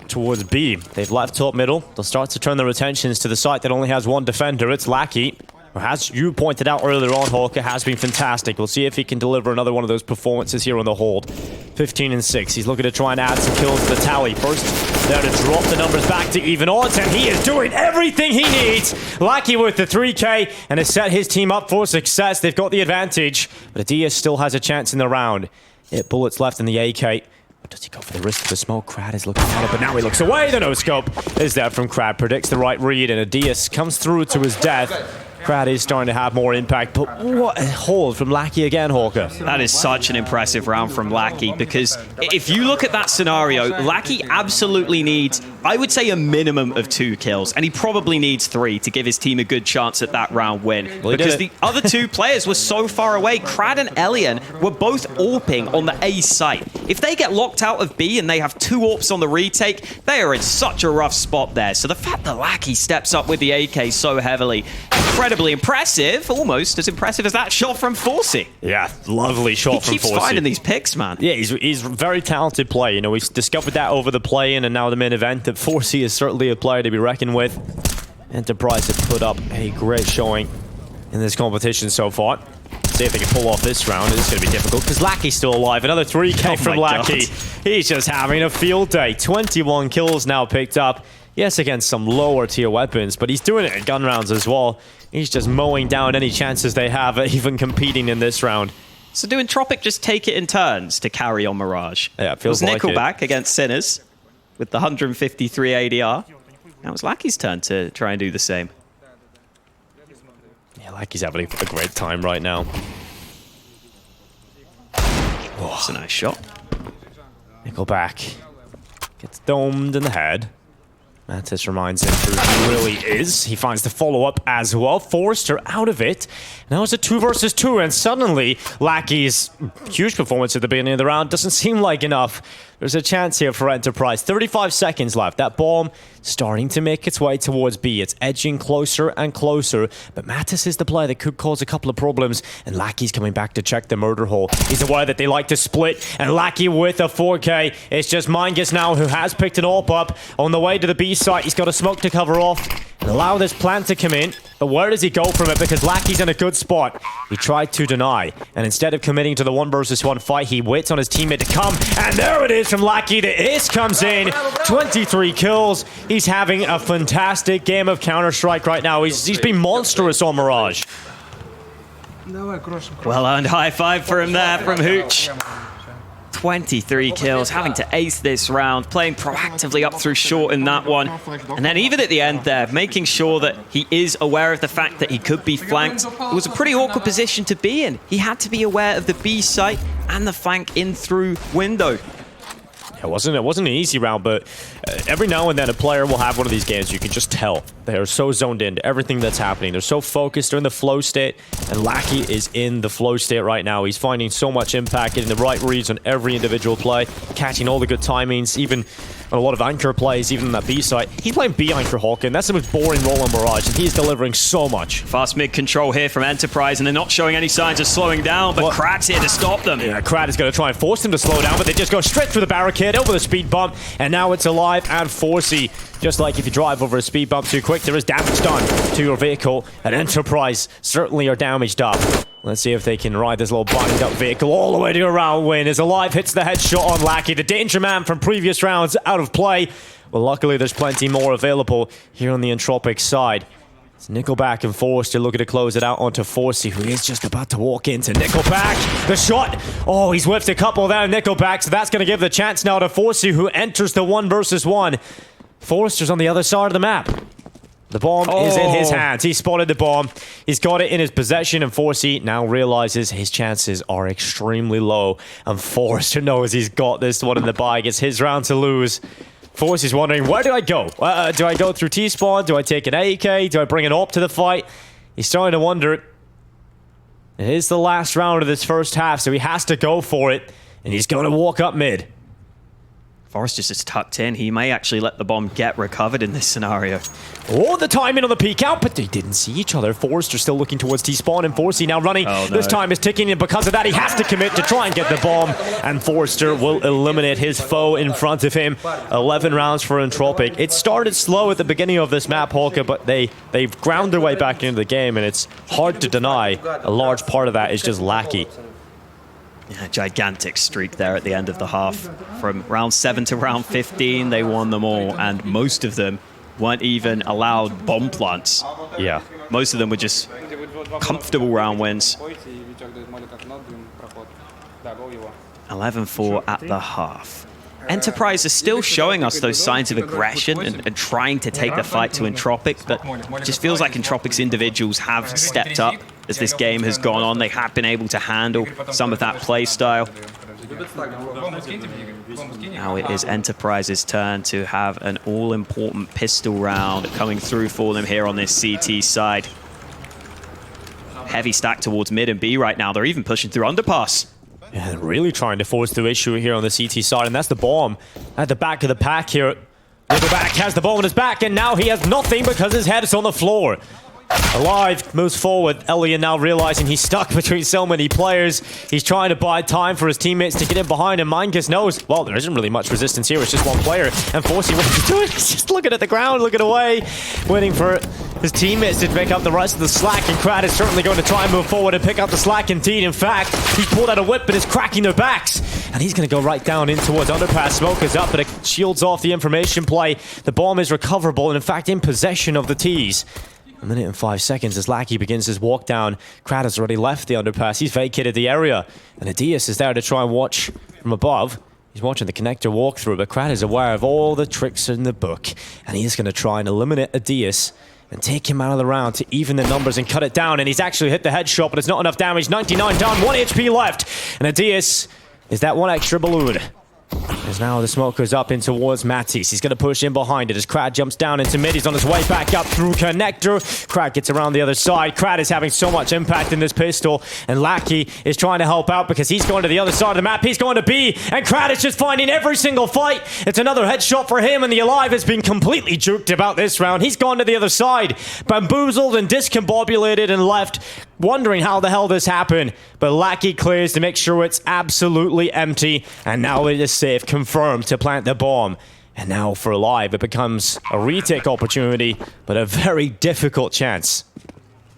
towards B. They've left top middle. They'll start to turn their attentions to the site that only has one defender. It's Lackey. As you pointed out earlier on, Hawker has been fantastic. We'll see if he can deliver another one of those performances here on the hold. 15 and 6. He's looking to try and add some kills to the tally. First, there to drop the numbers back to even odds, and he is doing everything he needs. Lackey with the 3K, and has set his team up for success. They've got the advantage, but Adias still has a chance in the round. 8 bullets left in the AK. But does he go for the risk of the smoke? Crad is looking at it, but now he looks away. The no-scope is there from Crad. Predicts the right read, and Adias comes through to his death. Crad is starting to have more impact, but what a hold from Lackey again, Hawker. That is such an impressive round from Lackey, because if you look at that scenario, Lackey absolutely needs, I would say, a minimum of 2 kills, and he probably needs 3 to give his team a good chance at that round win. Because the other 2 players were so far away. Crad and Elian were both AWPing on the A site. If they get locked out of B and they have 2 AWPs on the retake, they are in such a rough spot there. So the fact that Lackey steps up with the AK so heavily, incredibly impressive, almost as impressive as that shot from Forsey. Yeah, lovely shot from Forsey. He keeps finding these picks, man. Yeah, he's a very talented player. You know, we've discovered that over the play-in and now the main event, that Forsey is certainly a player to be reckoned with. Enterprise have put up a great showing in this competition so far. See if they can pull off this round. It's going to be difficult because Lackey's still alive. Another 3K from Lackey. He's just having a field day. 21 kills now picked up. Yes, against some lower tier weapons, but he's doing it in gun rounds as well. He's just mowing down any chances they have at even competing in this round. So do Entropiq just take it in turns to carry on Mirage? Yeah, it feels like Nickelback against Sinners with the 153 ADR. Now it's Lackey's turn to try and do the same. Yeah, Lackey's having a great time right now. That's a nice shot. Nickelback gets domed in the head. Mantis reminds him who he really is. He finds the follow-up as well. Forrester out of it. Now it's a 2 versus 2, and suddenly Lackey's huge performance at the beginning of the round doesn't seem like enough. There's a chance here for Enterprise. 35 seconds left. That bomb starting to make its way towards B. It's edging closer and closer, but Mattis is the player that could cause a couple of problems, and Lackey's coming back to check the murder hole. He's aware that they like to split, and Lackey with a 4K. It's just Mingus now who has picked an AWP up on the way to the B site. He's got a smoke to cover off and allow this plant to come in, but where does he go from it? Because Lackey's in a good spot. He tried to deny, and instead of committing to the 1 versus 1 fight, he waits on his teammate to come, and there it is from Lackey. The ace comes in. 23 kills. He's having a fantastic game of Counter-Strike right now. He's been monstrous on Mirage. Well earned high five for him there from Hooch. 23 kills, having to ace this round, playing proactively up through short in that one. And then even at the end there, making sure that he is aware of the fact that he could be flanked. It was a pretty awkward position to be in. He had to be aware of the B site and the flank in through window. It wasn't an easy round, but every now and then a player will have one of these games. You can just tell they are so zoned into everything that's happening. They're so focused. They're in the flow state, and Lackey is in the flow state right now. He's finding so much impact, getting the right reads on every individual play, catching all the good timings, even on a lot of anchor plays, even on that B site. He's playing B anchor Hawk, and that's the most boring role on Mirage, and he's delivering so much. Fast mid control here from Enterprise, and they're not showing any signs of slowing down, but Krat's here to stop them. Yeah, Krat is going to try and force them to slow down, but they just go straight through the barricade, over the speed bump, and now it's alive and Forsey. Just like if you drive over a speed bump too quick, there is damage done to your vehicle, and Enterprise certainly are damaged up. Let's see if they can ride this little banged up vehicle all the way to a round win. As Alive hits the headshot on Lackey, the danger man from previous rounds out of play. Well, luckily there's plenty more available here on the Entropiq side. It's Nickelback and Forrester looking to close it out onto Forsey, who is just about to walk into Nickelback. The shot! Oh, he's whipped a couple there, Nickelback, so that's going to give the chance now to Forsey, who enters the 1 versus 1. Forrester's on the other side of the map. The bomb is in his hands. He spotted the bomb. He's got it in his possession, and Forsey now realizes his chances are extremely low. And Forrester knows he's got this one in the bag. It's his round to lose. Force is wondering, where do I go? Do I go through T-spawn? Do I take an AK? Do I bring an AWP to the fight? He's starting to wonder. It is the last round of this first half, so he has to go for it. And he's going to walk up mid. Forrest just is tucked in. He may actually let the bomb get recovered in this scenario. Oh, the timing on the peek out, but they didn't see each other. Forrester still looking towards T-spawn, and Forcey now running. Oh, no. This time is ticking, and because of that, he has to commit to try and get the bomb. And Forrester will eliminate his foe in front of him. 11 rounds for Entropiq. It started slow at the beginning of this map, Hawker, but they've ground their way back into the game, and it's hard to deny a large part of that is just Lackey. Yeah, gigantic streak there at the end of the half. From round 7 to round 15, they won them all, and most of them weren't even allowed bomb plants. Yeah. Most of them were just comfortable round wins. 11-4 at the half. Enterprise is still showing us those signs of aggression and trying to take the fight to Entropiq, but it just feels like Entropiq's individuals have stepped up as this game has gone on. They have been able to handle some of that play style. Now it is Enterprise's turn to have an all-important pistol round coming through for them here on this CT side. Heavy stack towards mid and B right now. They're even pushing through underpass. Yeah, they're really trying to force the issue here on the CT side, and that's the bomb at the back of the pack here. Nickelback has the bomb on his back, and now he has nothing because his head is on the floor. Alive moves forward. Elliot now realizing he's stuck between so many players. He's trying to buy time for his teammates to get in behind him. Mingus knows, well, there isn't really much resistance here. It's just one player. And Forcey, what he's doing is just looking at the ground, looking away, waiting for his teammates to pick up the rest of the slack. And Krad is certainly going to try and move forward and pick up the slack indeed. In fact, he pulled out a whip and is cracking their backs. And he's going to go right down in towards underpass. Smoke is up, but it shields off the information play. The bomb is recoverable and, in fact, in possession of the T's. A minute and 5 seconds as Lackey begins his walk down. Krad has already left the underpass. He's vacated the area. And Adias is there to try and watch from above. He's watching the connector walk through, but Krad is aware of all the tricks in the book. And he is going to try and eliminate Adias and take him out of the round to even the numbers and cut it down. And he's actually hit the headshot, but it's not enough damage. 99 down, 1 HP left. And Adias is that one extra balloon. As now the smoke goes up in towards Matisse. He's going to push in behind it as Krad jumps down into mid. He's on his way back up through connector. Krad gets around the other side. Krad is having so much impact in this pistol. And Lackey is trying to help out because he's going to the other side of the map. He's going to B. And Krad is just finding every single fight. It's another headshot for him. And the Alive has been completely juked about this round. He's gone to the other side. Bamboozled and discombobulated and left wondering how the hell this happened. But Lackey clears to make sure it's absolutely empty. And now it is safe, confirmed to plant the bomb. And now for Alive, it becomes a retake opportunity, but a very difficult chance.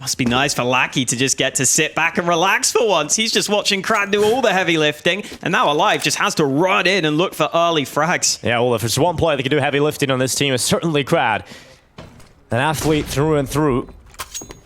Must be nice for Lackey to just get to sit back and relax for once. He's just watching Krad do all the heavy lifting, and now Alive just has to run in and look for early frags. Yeah, well, if there's one player that can do heavy lifting on this team, it's certainly Krad. An athlete through and through.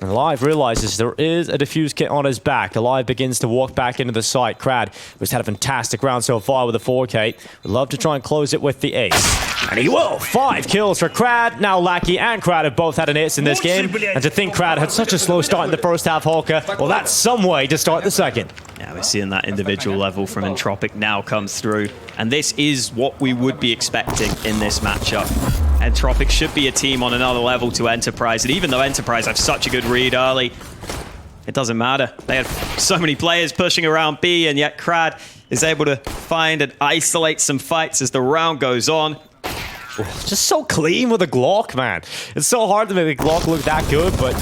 And Alive realizes there is a defuse kit on his back. Alive begins to walk back into the site. Krad, who's had a fantastic round so far with a 4K, would love to try and close it with the ace. And he will! 5 kills for Krad. Now Lackey and Krad have both had an ace in this game. And to think Krad had such a slow start in the first half, Hawker, well, that's some way to start the second. Yeah, we're seeing that individual level from Entropiq now come through. And this is what we would be expecting in this matchup. Entropiq should be a team on another level to Enterprise. And even though Enterprise have such a good read early, it doesn't matter. They have so many players pushing around B, and yet Krad is able to find and isolate some fights as the round goes on. Just so clean with a Glock, man. It's so hard to make the Glock look that good, but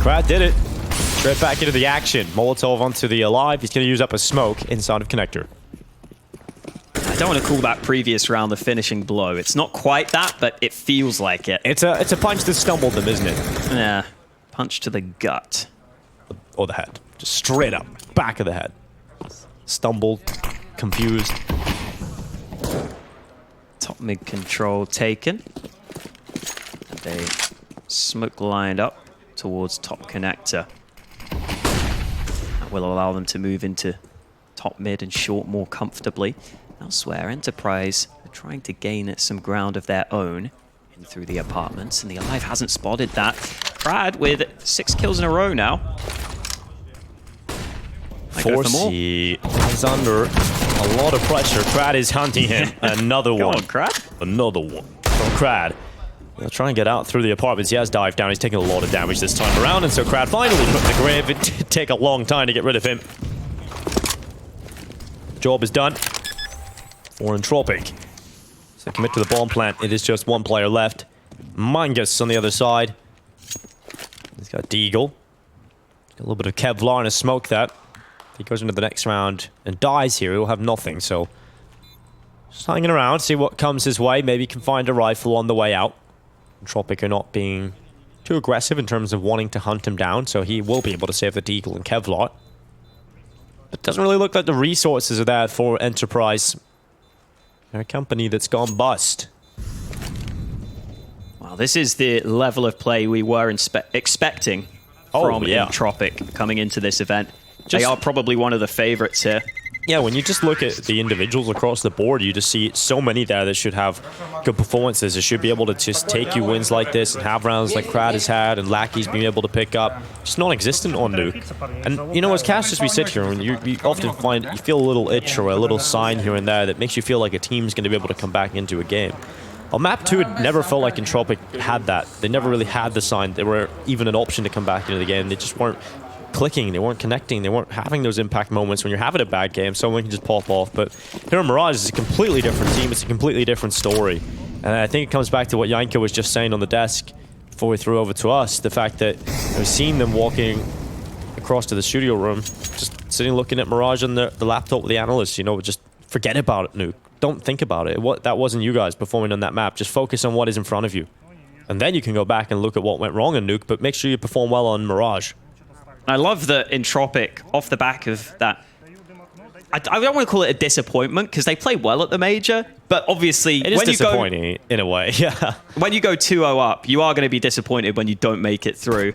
Krad did it. Straight back into the action. Molotov onto the Alive. He's going to use up a smoke inside of connector. I don't want to call that previous round the finishing blow. It's not quite that, but it feels like it. It's a punch that stumbled them, isn't it? Yeah. Punch to the gut. Or the head. Just straight up. Back of the head. Stumbled. Confused. Top mid control taken. And they smoke lined up towards top connector. That will allow them to move into top mid and short more comfortably. Elsewhere, Enterprise are trying to gain some ground of their own in through the apartments, and the Alive hasn't spotted that. Krad with 6 kills in a row now. Forcey is under. A lot of pressure. Crad is hunting him. Another Go one. on, Crad. Another one from Crad. He'll try and get out through the apartments. He has dived down. He's taking a lot of damage this time around, and so Crad finally put in the grave. It did take a long time to get rid of him. Job is done for Entropiq. So commit to the bomb plant. It is just one player left. Mangus on the other side. He's got Deagle. Got a little bit of Kevlar and a smoke that. If he goes into the next round and dies here, he'll have nothing, so... Just hanging around, see what comes his way. Maybe he can find a rifle on the way out. Entropiq are not being too aggressive in terms of wanting to hunt him down, so he will be able to save the Deagle and Kevlar. But it doesn't really look like the resources are there for Enterprise. They're a company that's gone bust. Well, this is the level of play we were expecting from Entropiq coming into this event. They are probably one of the favorites here. Yeah, when you just look at the individuals across the board, you just see so many there that should have good performances. They should be able to just take you wins like this and have rounds like Crad has had and Lackey's been able to pick up. Just non-existent on Nuke. And, you know, as casters we sit here and you often find you feel a little itch or a little sign here and there that makes you feel like a team's going to be able to come back into a game. On map 2, it never felt like Entropiq had that. They never really had the sign. They were even an option to come back into the game. They just weren't clicking, they weren't connecting, they weren't having those impact moments. When you're having a bad game, someone can just pop off. But here in Mirage, it's a completely different team, it's a completely different story. And I think it comes back to what Yanko was just saying on the desk before we threw over to us, the fact that we've seen them walking across to the studio room, just sitting looking at Mirage on the laptop with the analysts, you know, just forget about it, Nuke. Don't think about it. That wasn't you guys performing on that map. Just focus on what is in front of you. And then you can go back and look at what went wrong in Nuke, but make sure you perform well on Mirage. I love that Entropiq, off the back of that, I don't want to call it a disappointment because they play well at the major, but obviously it is disappointing in a way. Yeah. When you go 2-0 up, you are going to be disappointed when you don't make it through.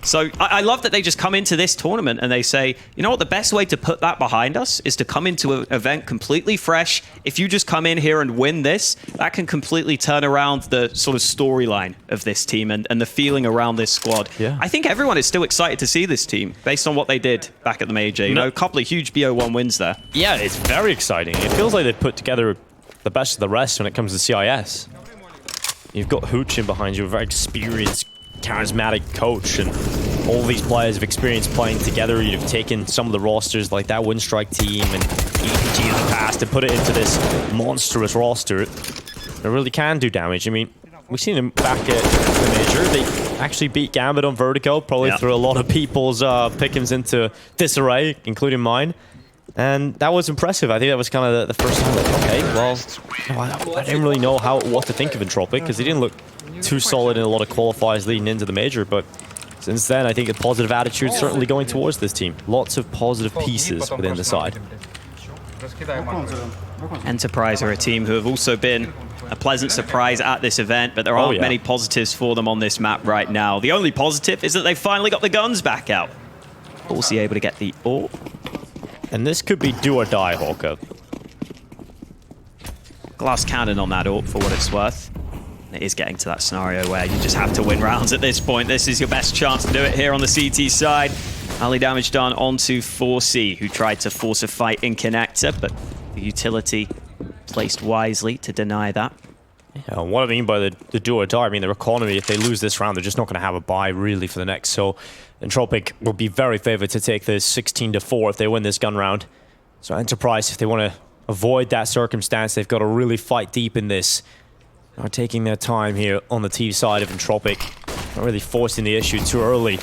So I love that they just come into this tournament and they say, you know what, the best way to put that behind us is to come into an event completely fresh. If you just come in here and win this, that can completely turn around the sort of storyline of this team and the feeling around this squad. Yeah. I think everyone is still excited to see this team based on what they did back at the major. You know, a couple of huge BO1 wins there. Yeah, it's very exciting. It feels like they've put together the best of the rest when it comes to CIS. You've got Hooch in behind you, a very experienced, charismatic coach, and all these players have experience playing together. You've taken some of the rosters like that Windstrike team and EPG in the past and put it into this monstrous roster. It really can do damage. I mean, we've seen them back at the major. They actually beat Gambit on Vertigo, probably threw a lot of people's pickings into disarray, including mine. And that was impressive. I think that was kind of the first time, like, okay, well, I didn't really know what to think of Entropiq because they didn't look too solid in a lot of qualifiers leading into the major, but since then, I think a positive attitude certainly going towards this team. Lots of positive pieces within the side. Enterprise are a team who have also been a pleasant surprise at this event, but there aren't many positives for them on this map right now. The only positive is that they finally got the guns back out. Also able to get the AWP. And this could be do or die, Hawker. Glass cannon on that AWP for what it's worth. It is getting to that scenario where you just have to win rounds at this point. This is your best chance to do it here on the CT side. Early damage done onto 4C, who tried to force a fight in connector, but the utility placed wisely to deny that. Yeah, what I mean by the do or die, I mean their economy, if they lose this round, they're just not going to have a buy really for the next. So Entropiq will be very favored to take this 16-4 if they win this gun round. So Enterprise, if they want to avoid that circumstance, they've got to really fight deep in this. Are taking their time here on the T side of Entropiq. Not really forcing the issue too early.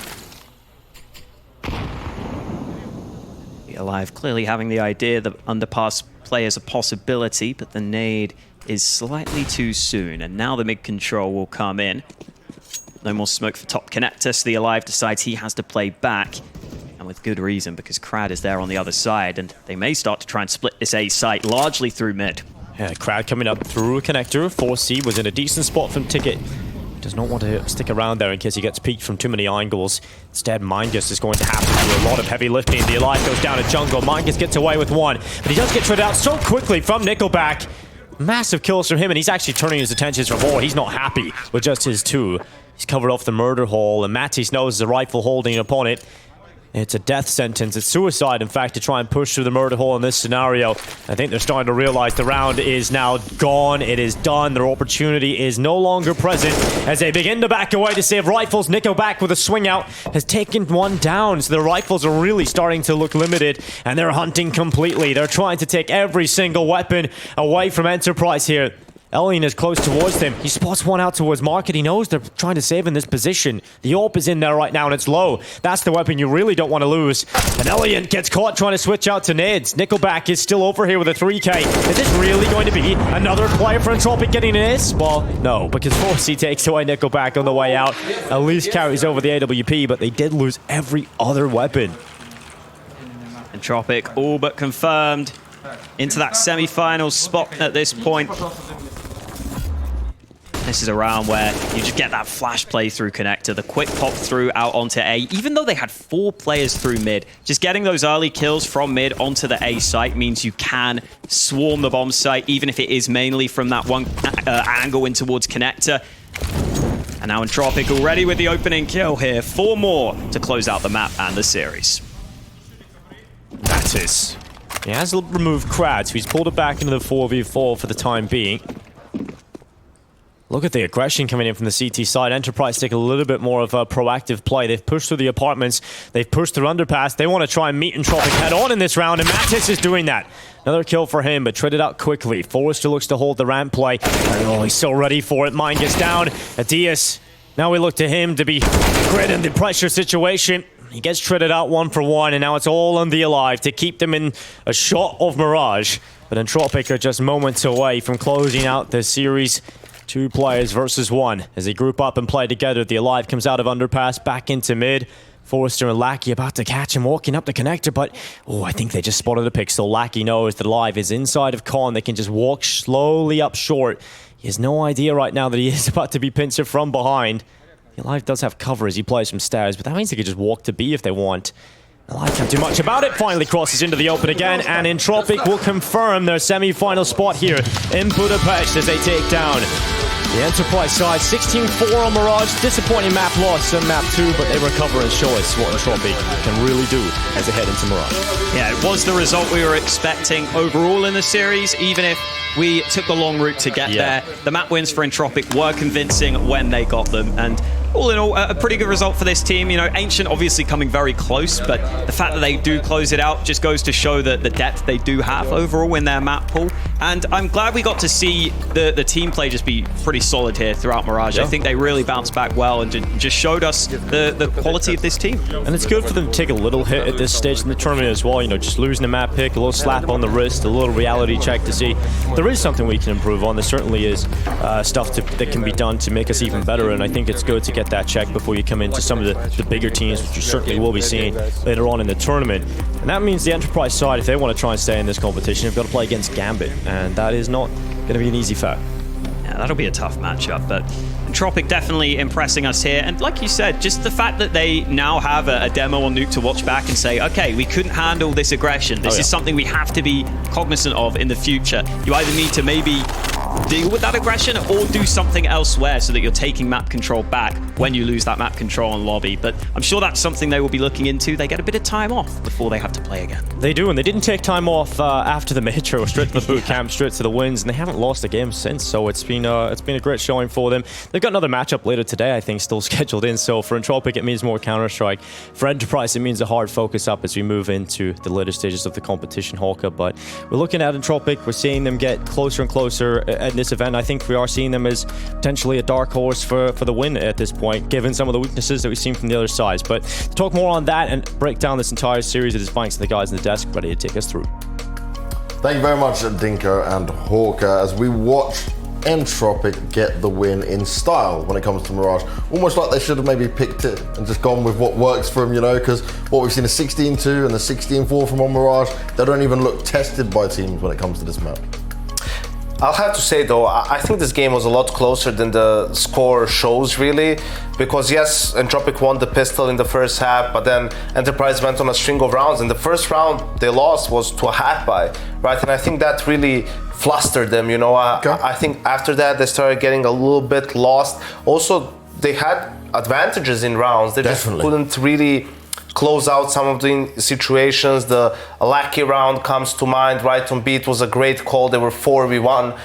The Alive clearly having the idea that underpass play is a possibility, but the nade is slightly too soon, and now the mid control will come in. No more smoke for top connector, so the Alive decides he has to play back, and with good reason, because Crad is there on the other side, and they may start to try and split this A site largely through mid. Yeah, Crad coming up through a connector. 4C was in a decent spot from Ticket. Does not want to stick around there in case he gets peeked from too many angles. Instead, Mingus is going to have to do a lot of heavy lifting. The Alive goes down to jungle. Mingus gets away with one, but he does get shut out so quickly from Nickelback. Massive kills from him, and he's actually turning his attentions from four. He's not happy with just his two. He's covered off the murder hole, and Matisse knows the rifle holding upon it. It's a death sentence. It's suicide, in fact, to try and push through the murder hole in this scenario. I think they're starting to realize the round is now gone. It is done. Their opportunity is no longer present as they begin to back away to save rifles. Nickelback with a swing out has taken one down, so their rifles are really starting to look limited, and they're hunting completely. They're trying to take every single weapon away from Enterprise here. Elian is close towards them. He spots one out towards Market. He knows they're trying to save in this position. The AWP is in there right now and it's low. That's the weapon you really don't want to lose. And Elian gets caught trying to switch out to nades. Nickelback is still over here with a 3K. Is this really going to be another player for Entropiq getting an ace? Well, no, because Forsey takes away Nickelback on the way out. At least carries over the AWP, but they did lose every other weapon. Entropiq all but confirmed into that semi-final spot at this point. This is a round where you just get that flash play through connector, the quick pop through out onto A. Even though they had 4 players through mid, just getting those early kills from mid onto the A site means you can swarm the bomb site, even if it is mainly from that one angle in towards connector. And now Entropiq already with the opening kill here. 4 more to close out the map and the series. That is. He has removed Krad, so he's pulled it back into the 4v4 for the time being. Look at the aggression coming in from the CT side. Enterprise take a little bit more of a proactive play. They've pushed through the apartments. They've pushed through underpass. They want to try and meet Entropiq head on in this round, and Mattis is doing that. Another kill for him, but traded out quickly. Forrester looks to hold the ramp play. Oh, he's so ready for it. Mine gets down. Adias. Now we look to him to be great in the pressure situation. He gets traded out 1 for 1, and now it's all on the alive to keep them in a shot of Mirage. But Entropiq are just moments away from closing out this series. 2 players versus 1 as they group up and play together. The alive comes out of underpass, back into mid. Forrester and Lackey about to catch him, walking up the connector, but I think they just spotted a pixel. Lackey knows that alive is inside of Con. They can just walk slowly up short. He has no idea right now that he is about to be pinched from behind. The alive does have cover as he plays from stairs, but that means they could just walk to B if they want. Alive can't do much about it. Finally crosses into the open again, and Entropiq will confirm their semi-final spot here in Budapest as they take down the Enterprise side. 16-4 on Mirage. Disappointing map loss on map 2, but they recover and show us what Entropiq can really do as they head into Mirage. Yeah, it was the result we were expecting overall in the series, even if we took the long route to get there. The map wins for Entropiq were convincing when they got them, and all in all, a pretty good result for this team. You know, Ancient obviously coming very close, but the fact that they do close it out just goes to show that the depth they do have overall in their map pool. And I'm glad we got to see the team play just be pretty solid here throughout Mirage. I think they really bounced back well and just showed us the quality of this team. And it's good for them to take a little hit at this stage in the tournament as well. You know, just losing a map pick, a little slap on the wrist, a little reality check to see there is something we can improve on. There certainly is stuff that can be done to make us even better, and I think it's good to get that check before you come into some of the bigger teams, which you certainly will be seeing later on in the tournament. And that means the Enterprise side, if they want to try and stay in this competition, they've got to play against Gambit, and that is not going to be an easy fight. Yeah, that'll be a tough matchup, but Entropiq definitely impressing us here. And like you said, just the fact that they now have a demo on Nuke to watch back and say, okay, we couldn't handle this aggression. This is something we have to be cognizant of in the future. You either need to maybe deal with that aggression or do something elsewhere so that you're taking map control back when you lose that map control on lobby. But I'm sure that's something they will be looking into. They get a bit of time off before they have to play again. They do, and they didn't take time off after the Metro, straight to the boot camp, straight to the wins, and they haven't lost a game since, so it's been a great showing for them. They've got another matchup later today, I think, still scheduled in, so for Entropiq it means more Counter-Strike. For Enterprise it means a hard focus up as we move into the later stages of the competition, Hawka, but we're looking at Entropiq, we're seeing them get closer and closer at this event. I think we are seeing them as potentially a dark horse for the win at this point, given some of the weaknesses that we've seen from the other sides. But to talk more on that and break down this entire series, it is thanks to the guys on the desk ready to take us through. Thank you very much, Dinko and Hawker, as we watch Entropiq get the win in style when it comes to Mirage. Almost like they should have maybe picked it and just gone with what works for them, you know, because what we've seen is 16-2 and the 16-4 from on Mirage, they don't even look tested by teams when it comes to this map. I'll have to say though, I think this game was a lot closer than the score shows really, because yes, Entropiq won the pistol in the first half, but then Enterprise went on a string of rounds, and the first round they lost was to a hack buy, right? And I think that really flustered them, you know. I think after that they started getting a little bit lost. Also, they had advantages in rounds, they just couldn't really close out some of the situations. The Lucky round comes to mind. Right on beat was a great call. They were 4v1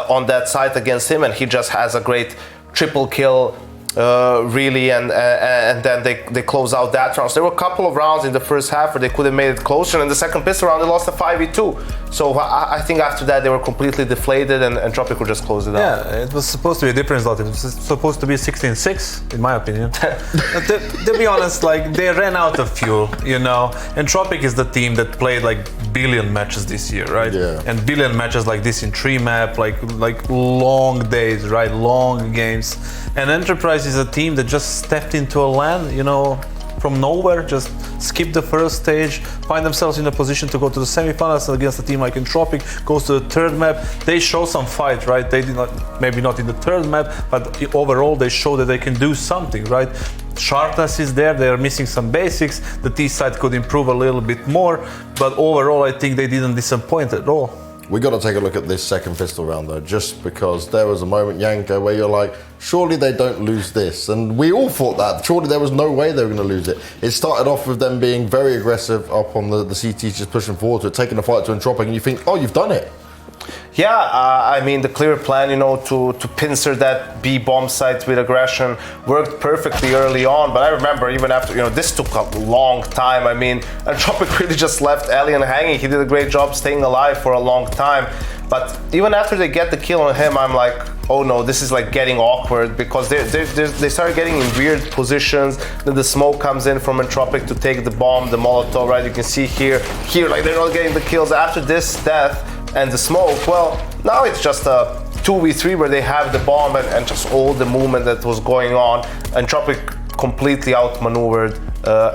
on that side against him, and he just has a great triple kill. Really, and then they close out that round. So there were a couple of rounds in the first half where they could have made it closer, and in the second pistol round they lost a 5v2. So I think after that they were completely deflated, and Entropiq would just close it out. Yeah, it was supposed to be a different result. It was supposed to be 16-6, in my opinion. But to be honest, like, they ran out of fuel, you know. Entropiq is the team that played like billion matches this year, right? Yeah. And billion matches like this in 3 map, like long days, right? Long games. And Enterprise is a team that just stepped into a land, you know, from nowhere, just skipped the first stage, find themselves in a position to go to the semifinals against a team like Entropiq, goes to the third map. They show some fight, right? They did not, maybe not in the third map, but overall they show that they can do something, right? Sharpness is there, they are missing some basics. The T side could improve a little bit more, but overall I think they didn't disappoint at all. We got to take a look at this second pistol round though, just because there was a moment, Yanko, where you're like, surely they don't lose this. And we all thought that. Surely there was no way they were going to lose it. It started off with them being very aggressive up on the CTs, just pushing forward to it, taking the fight to Entropiq, and you think, oh, you've done it. Yeah, I mean, the clear plan, you know, to pincer that B bomb site with aggression worked perfectly early on. But I remember even after, you know, this took a long time. I mean, Entropiq really just left Alien hanging. He did a great job staying alive for a long time. But even after they get the kill on him, I'm like, oh no, this is like getting awkward, because they started getting in weird positions. Then the smoke comes in from Entropiq to take the bomb, the Molotov, right? You can see here, like they're not getting the kills. After this death and the smoke, well, now it's just a 2v3 where they have the bomb and just all the movement that was going on. Entropiq completely outmaneuvered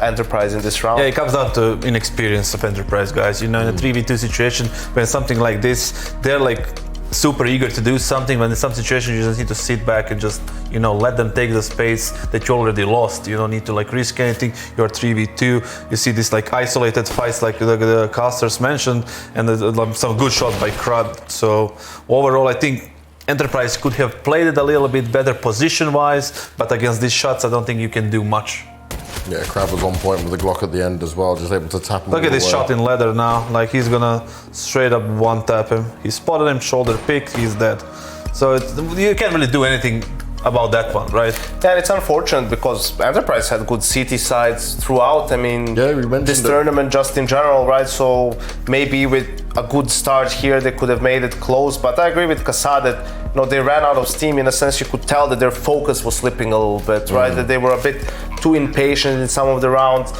Enterprise in this round. Yeah, it comes down to inexperience of Enterprise, guys. You know, in a 3v2 situation, when something like this, they're like super eager to do something. When in some situations, you just need to sit back and just, you know, let them take the space that you already lost. You don't need to like risk anything. You're 3v2. You see this like isolated fights like the casters mentioned, and some good shots by Crud. So overall, I think Enterprise could have played it a little bit better position-wise, but against these shots, I don't think you can do much. Yeah, Crab was on point with the Glock at the end as well, just able to tap him. Look at this shot in leather now. Like, he's gonna straight up one tap him. He spotted him, shoulder picked, he's dead. So you can't really do anything about that one, right? Yeah, it's unfortunate because Enterprise had good CT sides throughout. I mean, yeah, we mentioned this tournament just in general, right? So maybe with a good start here, they could have made it close. But I agree with Kasa that, you know, they ran out of steam. In a sense, you could tell that their focus was slipping a little bit, right? That they were a bit too impatient in some of the rounds.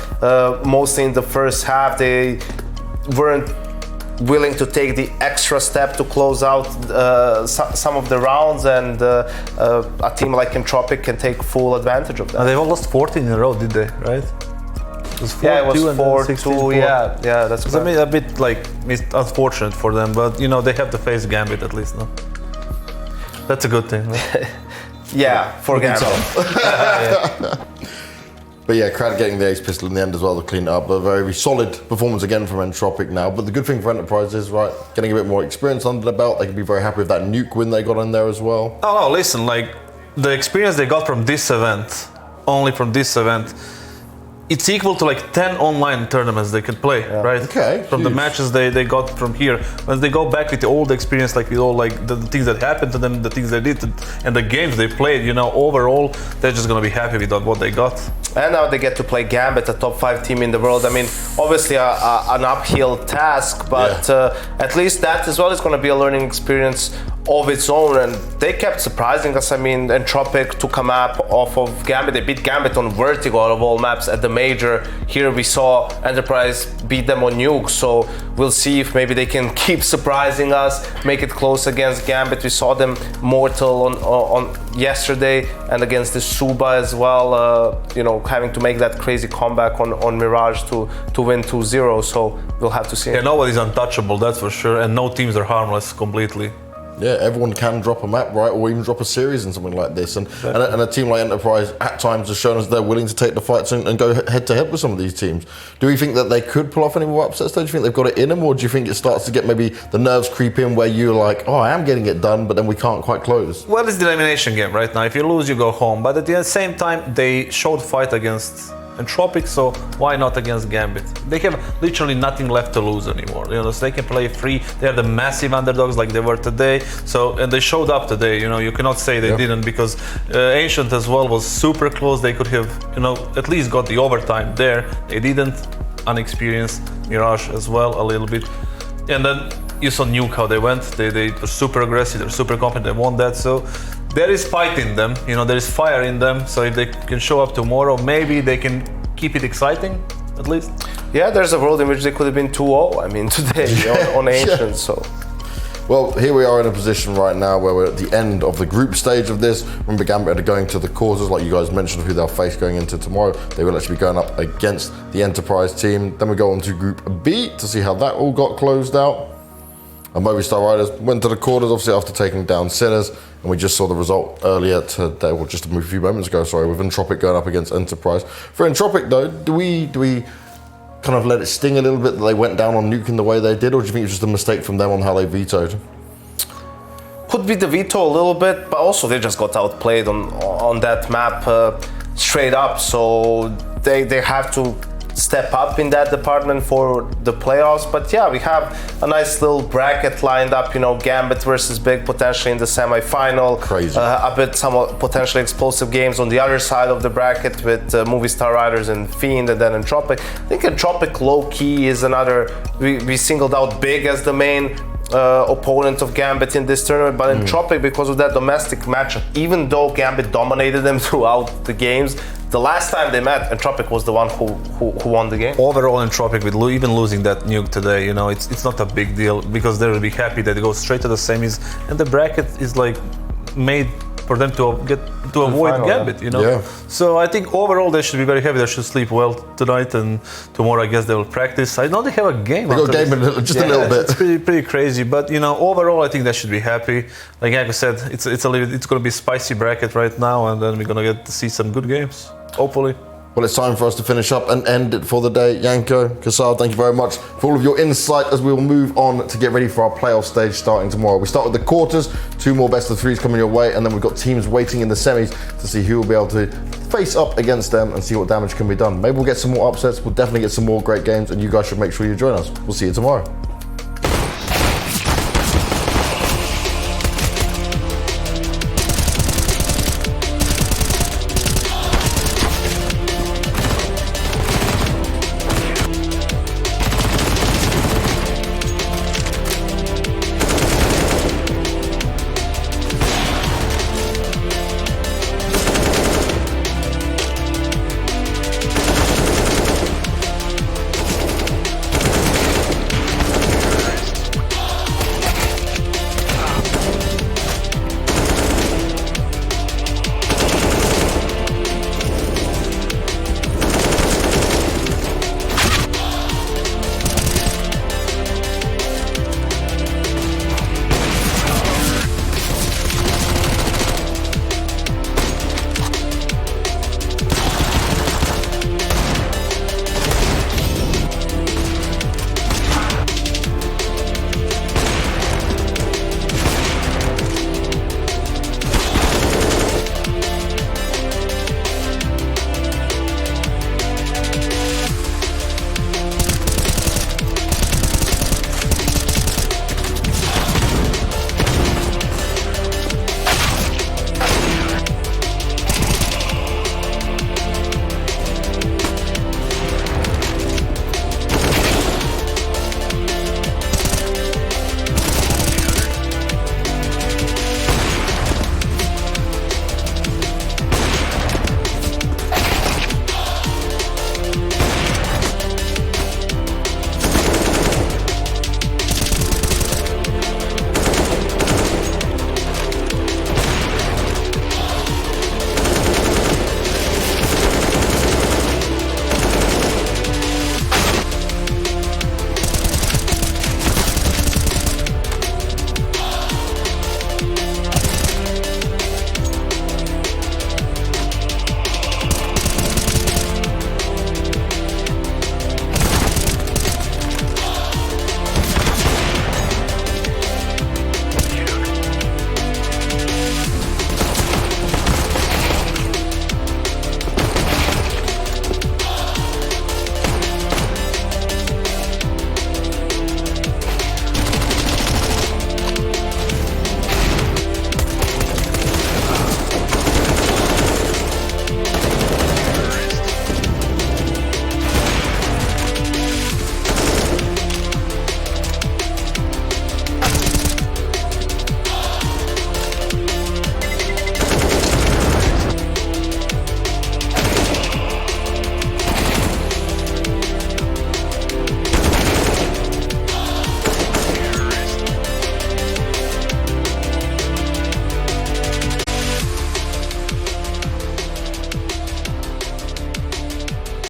Mostly in the first half, they weren't willing to take the extra step to close out some of the rounds, and a team like Entropiq can take full advantage of that. And they've all lost 14 in a row, did they? Right? It was 4-2, yeah, it was and 4-2. Yeah, that's correct. I mean, a bit like unfortunate for them, but you know they have to face Gambit at least, no? That's a good thing, right? Yeah, for Gambit. But yeah, Crad getting the ace pistol in the end as well to clean it up. A very solid performance again from Entropiq now. But the good thing for Enterprise is, right, getting a bit more experience under the belt. They can be very happy with that nuke win they got in there as well. Oh no, listen, like the experience they got from this event, only from this event, it's equal to like 10 online tournaments they could play, right? Okay. From huge. the matches they got from here. When they go back with the old experience, like with all like the things that happened to them, the things they did, and the games they played, you know, overall, they're just gonna be happy with what they got. And now they get to play Gambit, a top 5 team in the world. I mean, obviously an uphill task, but at least that as well is going to be a learning experience of its own. And they kept surprising us. I mean, Entropiq took a map off of Gambit. They beat Gambit on Vertigo out of all maps at the major. Here we saw Enterprise beat them on Nuke. So we'll see if maybe they can keep surprising us, make it close against Gambit. We saw them mortal on yesterday, and against the Suba as well, you know, having to make that crazy comeback on Mirage to win 2-0. So we'll have to see. Yeah, nobody's untouchable, that's for sure, and no teams are harmless completely. Yeah, everyone can drop a map, right, or even drop a series in something like this. And a team like Enterprise at times has shown us they're willing to take the fights and go head to head with some of these teams. Do we think that they could pull off any more upsets though? Do you think they've got it in them, or do you think it starts to get maybe the nerves creep in where you're like, oh, I am getting it done, but then we can't quite close? Well, it's the elimination game right now. If you lose, you go home. But at the same time, they showed fight against Entropiq, so why not against Gambit? They have literally nothing left to lose anymore. You know, so they can play free. They are the massive underdogs like they were today. So, and they showed up today. You know, you cannot say they didn't, because Ancient as well was super close. They could have, you know, at least got the overtime there. They didn't. Unexperienced. Mirage as well, a little bit. And then you saw Nuke how they went. They were super aggressive. They're super confident. They won that. So there is fight in them. You know, there is fire in them. So if they can show up tomorrow, maybe they can keep it exciting, at least. Yeah, there's a world in which they could have been 2-0. I mean, today on Ancient. So. Well, here we are in a position right now where we're at the end of the group stage of this. Remember, Gambit are going to the quarters, like you guys mentioned, who they'll face going into tomorrow. They will actually be going up against the Enterprise team. Then we go on to Group B to see how that all got closed out. And Movistar Riders went to the quarters, obviously, after taking down Sinners. And we just saw the result earlier today, well, just a few moments ago, sorry, with Entropiq going up against Enterprise. For Entropiq, though, do we kind of let it sting a little bit that they went down on Nuke in the way they did, or do you think it was just a mistake from them on how they vetoed? Could be the veto a little bit, but also they just got outplayed on that map straight up, so they have to step up in that department for the playoffs. But yeah, we have a nice little bracket lined up, you know, Gambit versus Big potentially in the semi-final. Crazy. A bit somewhat potentially explosive games on the other side of the bracket with Movistar Riders and Fiend, and then Entropiq. I think Entropiq low-key is another, we singled out Big as the main opponent of Gambit in this tournament, but Entropiq, because of that domestic matchup, even though Gambit dominated them throughout the games, the last time they met, Entropiq was the one who won the game. Overall, Entropiq, with even losing that Nuke today, you know, it's not a big deal, because they will be happy that they go straight to the semis, and the bracket is like made for them to avoid final, Gambit, you know. Yeah. So I think overall they should be very happy. They should sleep well tonight, and tomorrow I guess they will practice. I know they have a game. They got a game in just a little bit. It's pretty crazy, but you know, overall I think they should be happy. Like I said, it's going to be a spicy bracket right now, and then we're going to get to see some good games, hopefully. Well, it's time for us to finish up and end it for the day. Janko, Kasar, thank you very much for all of your insight as we will move on to get ready for our playoff stage starting tomorrow. We start with the quarters, 2 more best of 3s coming your way, and then we've got teams waiting in the semis to see who will be able to face up against them and see what damage can be done. Maybe we'll get some more upsets, we'll definitely get some more great games, and you guys should make sure you join us. We'll see you tomorrow.